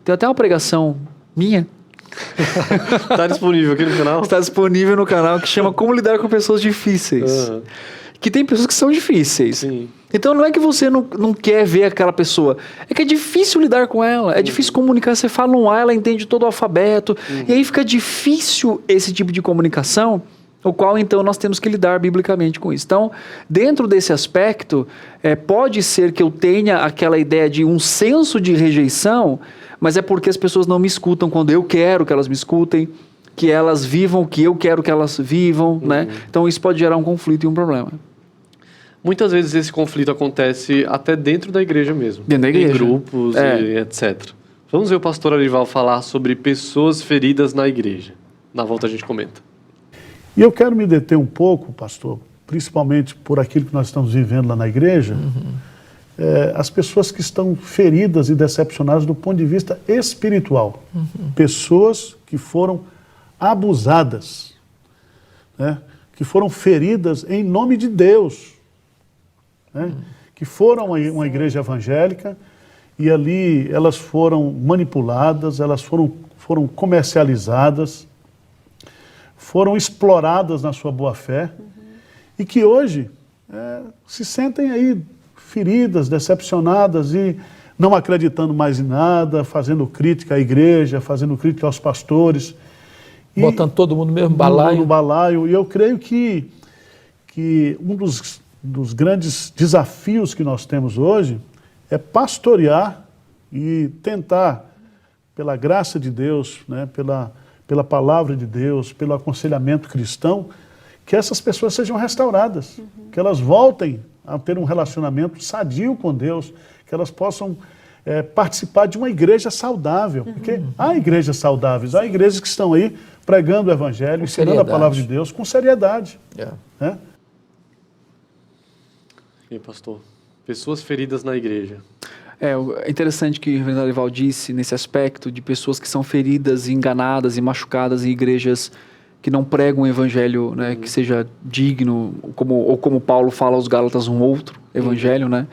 Tem até uma pregação minha. Está disponível aqui no canal? Está disponível no canal, que chama Como Lidar com Pessoas Difíceis. Que tem pessoas que são difíceis. Sim. Então, não é que você não quer ver aquela pessoa, é que é difícil lidar com ela, é difícil comunicar. Você fala um A, ela entende todo o alfabeto, e aí fica difícil esse tipo de comunicação, o qual, então, nós temos que lidar biblicamente com isso. Então, dentro desse aspecto, pode ser que eu tenha aquela ideia de um senso de rejeição, mas é porque as pessoas não me escutam quando eu quero que elas me escutem, que elas vivam o que eu quero que elas vivam, né? Então, isso pode gerar um conflito e um problema. Muitas vezes esse conflito acontece até dentro da igreja mesmo. Dentro da igreja. Em grupos e etc. Vamos ver o pastor Arival falar sobre pessoas feridas na igreja. Na volta a gente comenta. E eu quero me deter um pouco, pastor, principalmente por aquilo que nós estamos vivendo lá na igreja, as pessoas que estão feridas e decepcionadas do ponto de vista espiritual. Pessoas que foram abusadas, né? Que foram feridas em nome de Deus, né? Que foram a uma igreja evangélica e ali elas foram manipuladas, elas foram comercializadas, foram exploradas na sua boa-fé e que hoje se sentem aí feridas, decepcionadas e não acreditando mais em nada, fazendo crítica à igreja, fazendo crítica aos pastores. Botando todo mundo no mesmo balaio. No balaio. E eu creio que um dos grandes desafios que nós temos hoje é pastorear e tentar, pela graça de Deus, né, pela palavra de Deus, pelo aconselhamento cristão, que essas pessoas sejam restauradas, que elas voltem a ter um relacionamento sadio com Deus, que elas possam participar de uma igreja saudável, porque há igrejas saudáveis, há igrejas que estão aí pregando o evangelho, ensinando a palavra de Deus com seriedade. Né? E pastor, pessoas feridas na igreja. É interessante que o reverendo Arival disse nesse aspecto de pessoas que são feridas, enganadas e machucadas em igrejas que não pregam o evangelho, né, que seja digno, como Paulo fala aos Gálatas, um outro evangelho, né?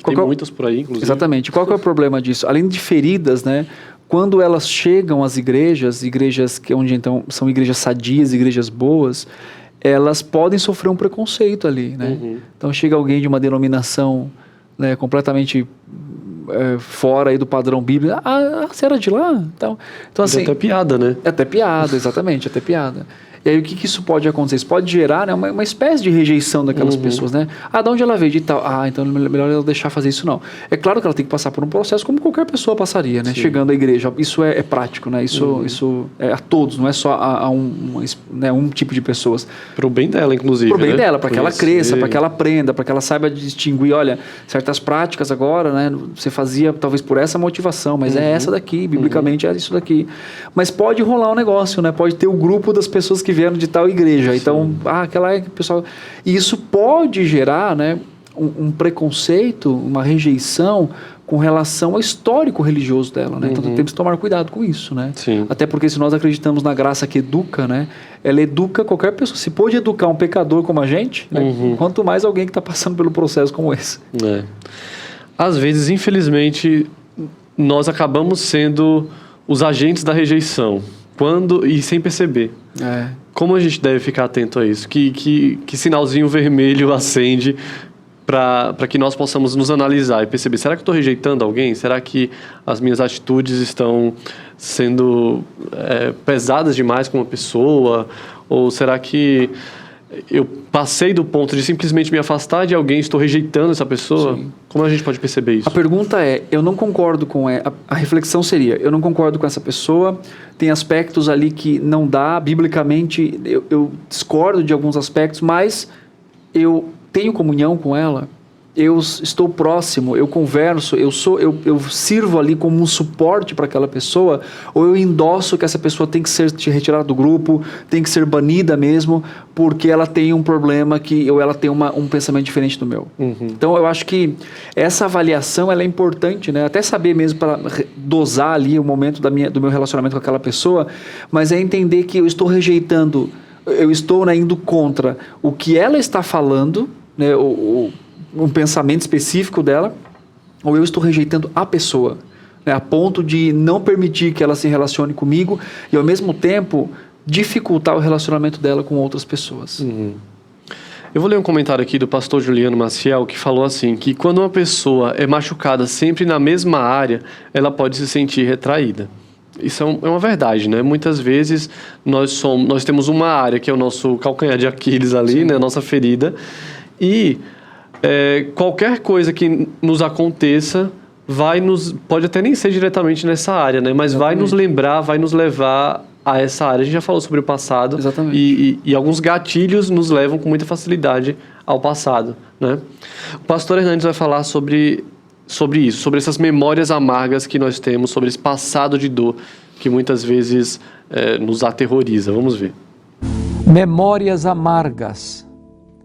Tem muitos por aí, inclusive. Exatamente. Qual que é o problema disso? Além de feridas, né, quando elas chegam às igrejas que onde então são igrejas sadias, igrejas boas, elas podem sofrer um preconceito ali, né? Então chega alguém de uma denominação, né, completamente fora aí do padrão bíblico. Você era de lá? Então assim, até piada, né? Até piada, exatamente, até piada. E aí o que isso pode acontecer? Isso pode gerar, né, uma espécie de rejeição daquelas pessoas, né? De onde ela veio? De tal. Então é melhor ela deixar fazer isso, não. É claro que ela tem que passar por um processo como qualquer pessoa passaria, né? Sim. Chegando à igreja. Isso é prático, né? Isso é a todos, não é só a um tipo de pessoas. Para o bem dela, inclusive. Para o bem dela, para que ela cresça, para que ela aprenda, para que ela saiba distinguir, olha, certas práticas agora, né? Você fazia talvez por essa motivação, mas é essa daqui, biblicamente é isso daqui. Mas pode rolar um negócio, né? Pode ter o grupo das pessoas que vieram de tal igreja. Sim. Então, aquela é pessoal. E isso pode gerar, né, um preconceito, uma rejeição com relação ao histórico religioso dela, né? Então temos que tomar cuidado com isso, né? Sim. Até porque se nós acreditamos na graça que educa, né? Ela educa qualquer pessoa. Se pode educar um pecador como a gente, né? Quanto mais alguém que está passando pelo processo como esse. Às vezes, infelizmente, nós acabamos sendo os agentes da rejeição. E sem perceber. Como a gente deve ficar atento a isso? Que sinalzinho vermelho acende para que nós possamos nos analisar e perceber, será que eu estou rejeitando alguém? Será que as minhas atitudes estão sendo pesadas demais com uma pessoa? Ou será que eu passei do ponto de simplesmente me afastar de alguém e estou rejeitando essa pessoa? Sim. Como a gente pode perceber isso? A pergunta é, eu não concordo com... A reflexão seria, eu não concordo com essa pessoa, tem aspectos ali que não dá, biblicamente eu discordo de alguns aspectos, mas eu tenho comunhão com ela, eu estou próximo, eu converso, eu sirvo ali como um suporte para aquela pessoa, ou eu endosso que essa pessoa tem que ser retirada do grupo, tem que ser banida mesmo, porque ela tem um problema ou ela tem um pensamento diferente do meu. Então eu acho que essa avaliação ela é importante, né? Até saber mesmo para dosar ali o momento do meu relacionamento com aquela pessoa, mas é entender que eu estou rejeitando, eu estou, né, indo contra o que ela está falando, né, um pensamento específico dela, ou eu estou rejeitando a pessoa, né, a ponto de não permitir que ela se relacione comigo e, ao mesmo tempo, dificultar o relacionamento dela com outras pessoas. Eu vou ler um comentário aqui do pastor Juliano Maciel, que falou assim, que quando uma pessoa é machucada sempre na mesma área, ela pode se sentir retraída. Isso é uma verdade, né? Muitas vezes nós temos uma área que é o nosso calcanhar de Aquiles ali, né? A nossa ferida, e qualquer coisa que nos aconteça pode até nem ser diretamente nessa área, né? Mas vai nos lembrar, vai nos levar a essa área. A gente já falou sobre o passado. Exatamente. E alguns gatilhos nos levam com muita facilidade ao passado, né? O pastor Hernandes vai falar sobre isso, sobre essas memórias amargas que nós temos, sobre esse passado de dor que muitas vezes nos aterroriza. Vamos ver. Memórias amargas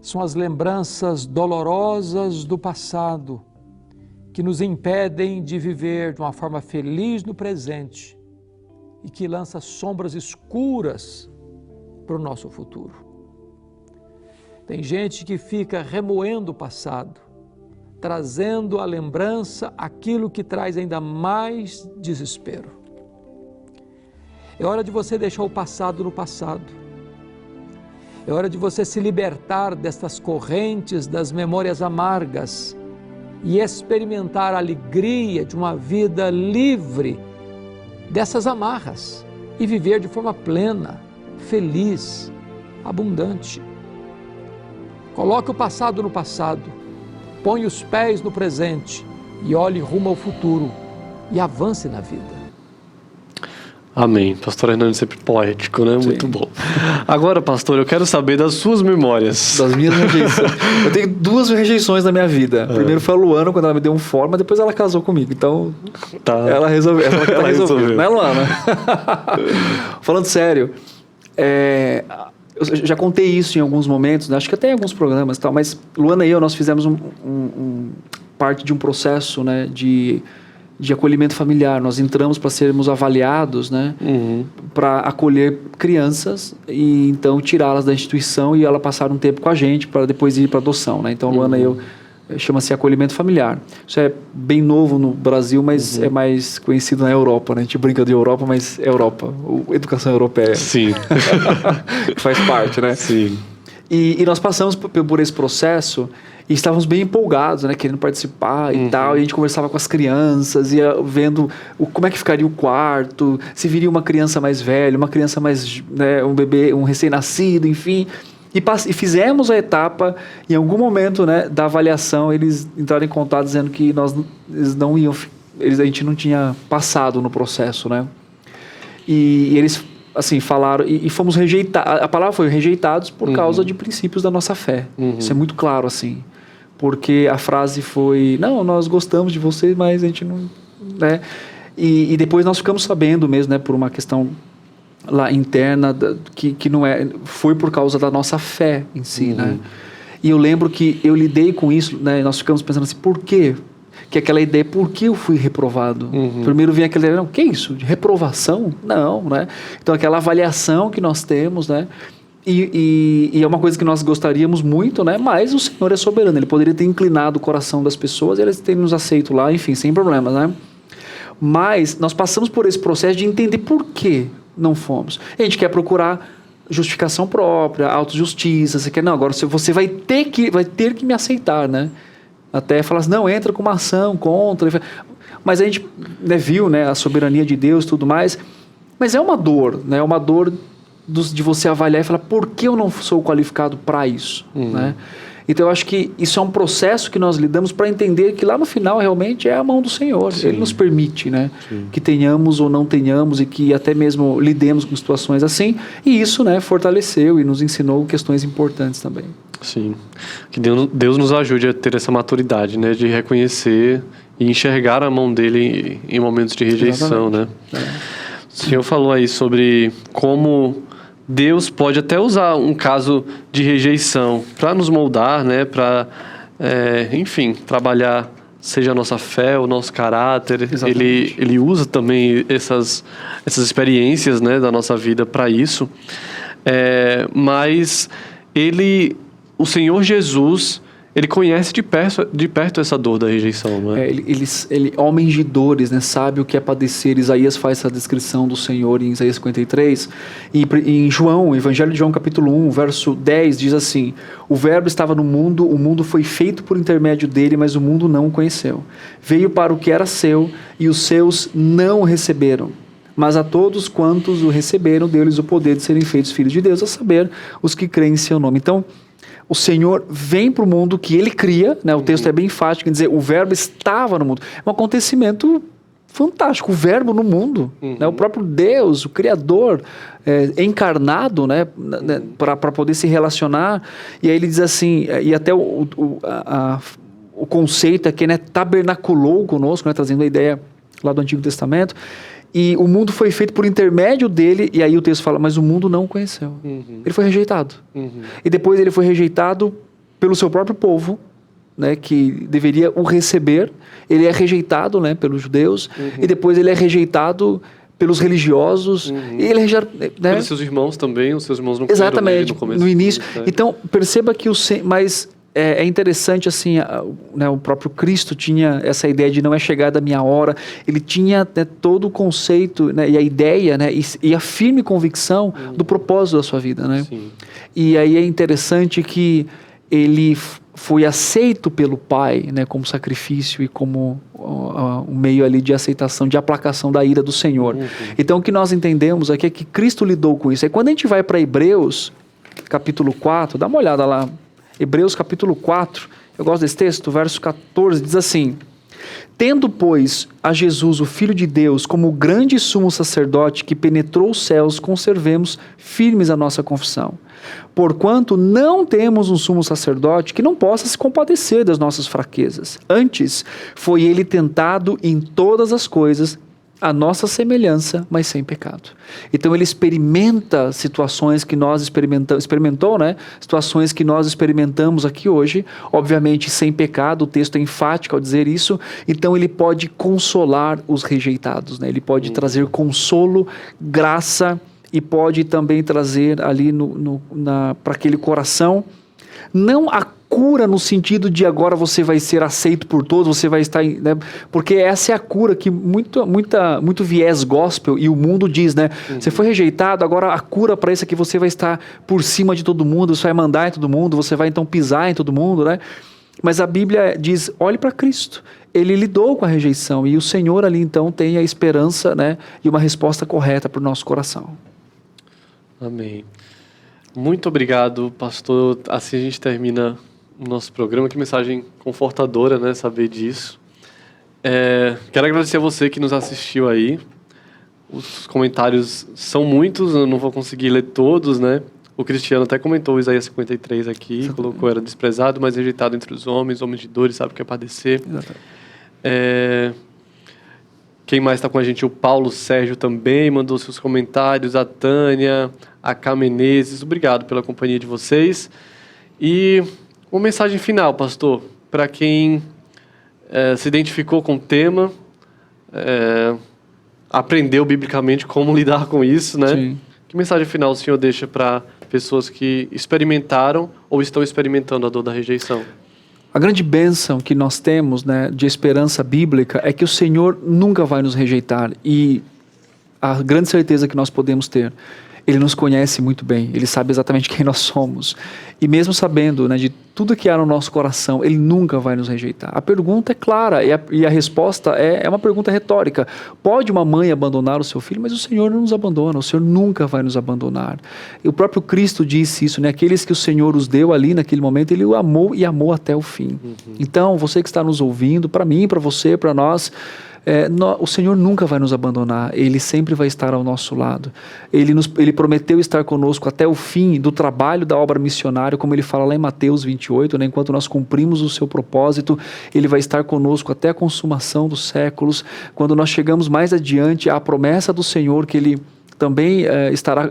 são as lembranças dolorosas do passado que nos impedem de viver de uma forma feliz no presente e que lança sombras escuras para o nosso futuro. Tem gente que fica remoendo o passado, trazendo à lembrança aquilo que traz ainda mais desespero. É hora de você deixar o passado no passado. É hora de você se libertar destas correntes das memórias amargas e experimentar a alegria de uma vida livre dessas amarras e viver de forma plena, feliz, abundante. Coloque o passado no passado, põe os pés no presente e olhe rumo ao futuro e avance na vida. Amém. Pastor Hernandes sempre poético, né? Sim. Muito bom. Agora, pastor, eu quero saber das suas memórias. Das minhas rejeições. Eu tenho 2 rejeições na minha vida. Primeiro foi a Luana, quando ela me deu um fora, mas depois ela casou comigo. Então, ela resolveu. Ela resolveu. Não é, Luana? Falando sério, eu já contei isso em alguns momentos, né? Acho que até em alguns programas e tal, mas Luana e eu, nós fizemos parte de um processo, né, de acolhimento familiar. Nós entramos para sermos avaliados, né, para acolher crianças e então tirá-las da instituição e ela passar um tempo com a gente para depois ir para adoção, né? Então, Luana e eu, chama-se acolhimento familiar. Isso é bem novo no Brasil, mas é mais conhecido na Europa, né? A gente brinca de Europa, mas é Europa, educação europeia. Sim. Faz parte, né? Sim. E nós passamos por esse processo e estávamos bem empolgados, né, querendo participar e tal, e a gente conversava com as crianças, ia vendo como é que ficaria o quarto, se viria uma criança mais velha, uma criança mais, né, um bebê, um recém-nascido, enfim. E fizemos a etapa, em algum momento, né, da avaliação, eles entraram em contato dizendo que a gente não tinha passado no processo, né? E eles, assim, falaram, e fomos rejeitados, a palavra foi rejeitados por causa de princípios da nossa fé. Isso é muito claro, assim. Porque a frase foi, não, nós gostamos de vocês, mas a gente não, né? E depois nós ficamos sabendo mesmo, né, por uma questão lá interna, que não foi por causa da nossa fé em si, né? E eu lembro que eu lidei com isso, né? Nós ficamos pensando assim, por quê? Que aquela ideia, por que eu fui reprovado? Primeiro vem aquela ideia, não, que isso? De reprovação? Não, né? Então aquela avaliação que nós temos, né? E é uma coisa que nós gostaríamos muito, né? Mas o Senhor é soberano, Ele poderia ter inclinado o coração das pessoas e eles terem nos aceito lá, enfim, sem problemas, né? Mas nós passamos por esse processo de entender por que não fomos. A gente quer procurar justificação própria, autojustiça, você quer, não, agora você vai ter que me aceitar, né? até falar assim, não, entra com uma ação contra. Mas a gente, né, viu, né, a soberania de Deus e tudo mais. Mas é uma dor, né? É uma dor de você avaliar e falar, por que eu não sou qualificado para isso? Né? Então eu acho que isso é um processo que nós lidamos para entender que lá no final realmente é a mão do Senhor. Sim. Ele nos permite, né, que tenhamos ou não tenhamos e que até mesmo lidemos com situações assim. E isso, né, fortaleceu e nos ensinou questões importantes também. Sim. Que Deus nos ajude a ter essa maturidade, né, de reconhecer e enxergar a mão dele em momentos de rejeição. Exatamente. Né? O senhor falou aí sobre como Deus pode até usar um caso de rejeição para nos moldar, né? Para, enfim, trabalhar, seja a nossa fé, o nosso caráter. Ele usa também essas experiências, né, da nossa vida para isso. Mas o Senhor Jesus, ele conhece de perto essa dor da rejeição, não é? Ele homens de dores, né, sabe o que é padecer. Isaías faz essa descrição do Senhor em Isaías 53. E em João, Evangelho de João, capítulo 1, verso 10, diz assim, o verbo estava no mundo, o mundo foi feito por intermédio dele, mas o mundo não o conheceu. Veio para o que era seu, e os seus não o receberam. Mas a todos quantos o receberam, deu-lhes o poder de serem feitos filhos de Deus, a saber, os que creem em seu nome. Então, o Senhor vem para o mundo que ele cria, né? O texto é bem enfático em dizer, o verbo estava no mundo. É um acontecimento fantástico, o verbo no mundo, né? O próprio Deus, o Criador, encarnado, né? Para poder se relacionar. E aí ele diz assim, e até o conceito aqui, né? Tabernaculou conosco, né? Trazendo a ideia lá do Antigo Testamento. E o mundo foi feito por intermédio dele, e aí o texto fala, mas o mundo não o conheceu. Ele foi rejeitado. E depois ele foi rejeitado pelo seu próprio povo, né, que deveria o receber. Ele é rejeitado, né, pelos judeus, e depois ele é rejeitado pelos religiosos. E ele né, pelos seus irmãos também, os seus irmãos não creram nele no começo. No início. Então, perceba que mas é interessante, assim, né, o próprio Cristo tinha essa ideia de não é chegada a minha hora. Ele tinha, né, todo o conceito, né, e a ideia, né, e a firme convicção do propósito da sua vida. Né? E aí é interessante que ele foi aceito pelo Pai, né, como sacrifício e como um meio ali de aceitação, de aplacação da ira do Senhor. Então o que nós entendemos aqui é que Cristo lidou com isso. Aí quando a gente vai para Hebreus, capítulo 4, dá uma olhada lá, Hebreus capítulo 4, eu gosto desse texto, verso 14, diz assim, tendo, pois, a Jesus, o Filho de Deus, como o grande sumo sacerdote que penetrou os céus, conservemos firmes a nossa confissão. Porquanto não temos um sumo sacerdote que não possa se compadecer das nossas fraquezas. Antes, foi ele tentado em todas as coisas, a nossa semelhança, mas sem pecado. Então ele experimenta situações que nós experimentou, né? Situações que nós experimentamos aqui hoje, obviamente sem pecado, o texto é enfático ao dizer isso. Então ele pode consolar os rejeitados, né? Ele pode trazer consolo, graça, e pode também trazer ali para aquele coração, não a cura no sentido de agora você vai ser aceito por todos, você vai estar, né? Porque essa é a cura que muito viés gospel e o mundo diz, né? Você foi rejeitado, agora a cura para isso é que você vai estar por cima de todo mundo, você vai mandar em todo mundo, você vai então pisar em todo mundo, né? Mas a Bíblia diz, olhe para Cristo. Ele lidou com a rejeição e o Senhor ali então tem a esperança, né? E uma resposta correta para o nosso coração. Amém. Muito obrigado, pastor. Assim a gente termina o nosso programa. Que mensagem confortadora, né? Saber disso. Quero agradecer a você que nos assistiu aí. Os comentários são muitos, eu não vou conseguir ler todos, né? O Cristiano até comentou o Isaías 53 aqui, colocou, era desprezado, mas rejeitado entre os homens de dores, sabe o que é padecer. Quem mais está com a gente? O Paulo Sérgio também mandou seus comentários, a Tânia, a Cá Menezes, obrigado pela companhia de vocês. E uma mensagem final, pastor, para quem se identificou com o tema, aprendeu biblicamente como lidar com isso, né? Sim. Que mensagem final o senhor deixa para pessoas que experimentaram ou estão experimentando a dor da rejeição? A grande bênção que nós temos, né, de esperança bíblica é que o Senhor nunca vai nos rejeitar, e a grande certeza que nós podemos ter, Ele nos conhece muito bem, Ele sabe exatamente quem nós somos. E mesmo sabendo, né, de tudo que há no nosso coração, Ele nunca vai nos rejeitar. A pergunta é clara e a resposta é uma pergunta retórica. Pode uma mãe abandonar o seu filho? Mas o Senhor não nos abandona, o Senhor nunca vai nos abandonar. E o próprio Cristo disse isso, né? Aqueles que o Senhor os deu ali naquele momento, Ele o amou e amou até o fim. Então, você que está nos ouvindo, para mim, para você, para nós, o Senhor nunca vai nos abandonar, Ele sempre vai estar ao nosso lado. Ele prometeu estar conosco até o fim do trabalho da obra missionária, como Ele fala lá em Mateus 28, né? Enquanto nós cumprimos o seu propósito, Ele vai estar conosco até a consumação dos séculos. Quando nós chegamos mais adiante, há a promessa do Senhor que Ele também estará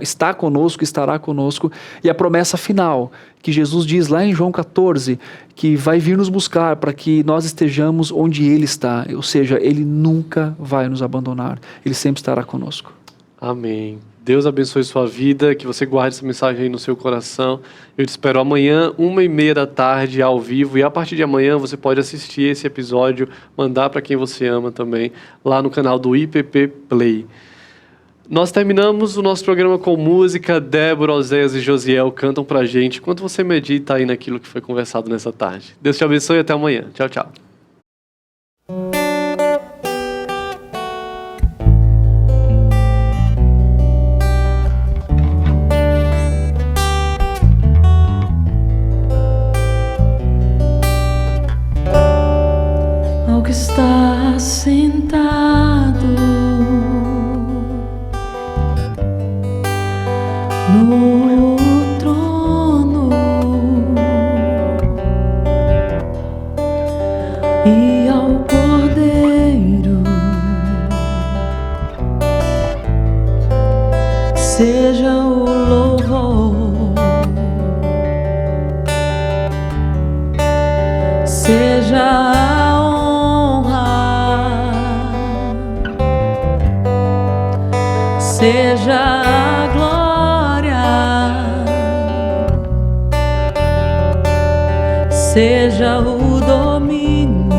conosco, e a promessa final, que Jesus diz lá em João 14, que vai vir nos buscar para que nós estejamos onde Ele está, ou seja, Ele nunca vai nos abandonar, Ele sempre estará conosco. Amém. Deus abençoe sua vida, que você guarde essa mensagem aí no seu coração. Eu te espero amanhã, 1h30 da tarde, ao vivo, e a partir de amanhã você pode assistir esse episódio, mandar para quem você ama também, lá no canal do IPP Play. Nós terminamos o nosso programa com música. Débora, Oséias e Josiel cantam pra gente enquanto você medita aí naquilo que foi conversado nessa tarde. Deus te abençoe e até amanhã. Tchau, tchau. Ao que está sentado no trono e ao Cordeiro seja o louvor, seja a honra, seja a glória, seja o domínio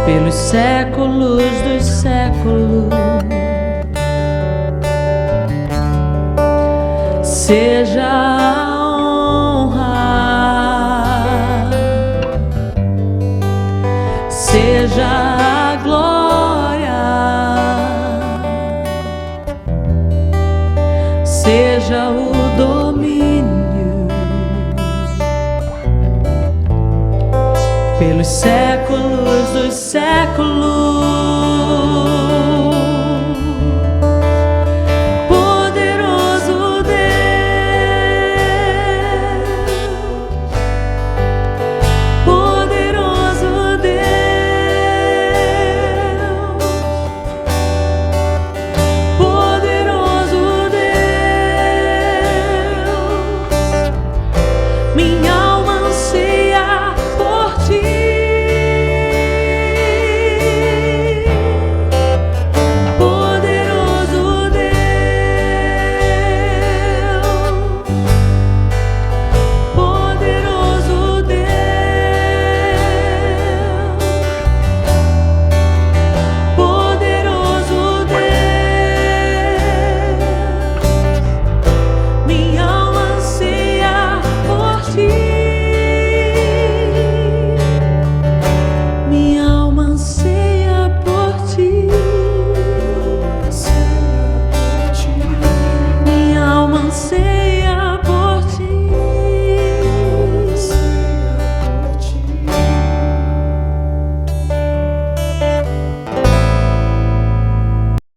pelos séculos dos séculos, seja a honra, seja a glória, seja o domínio pelos séculos dos séculos.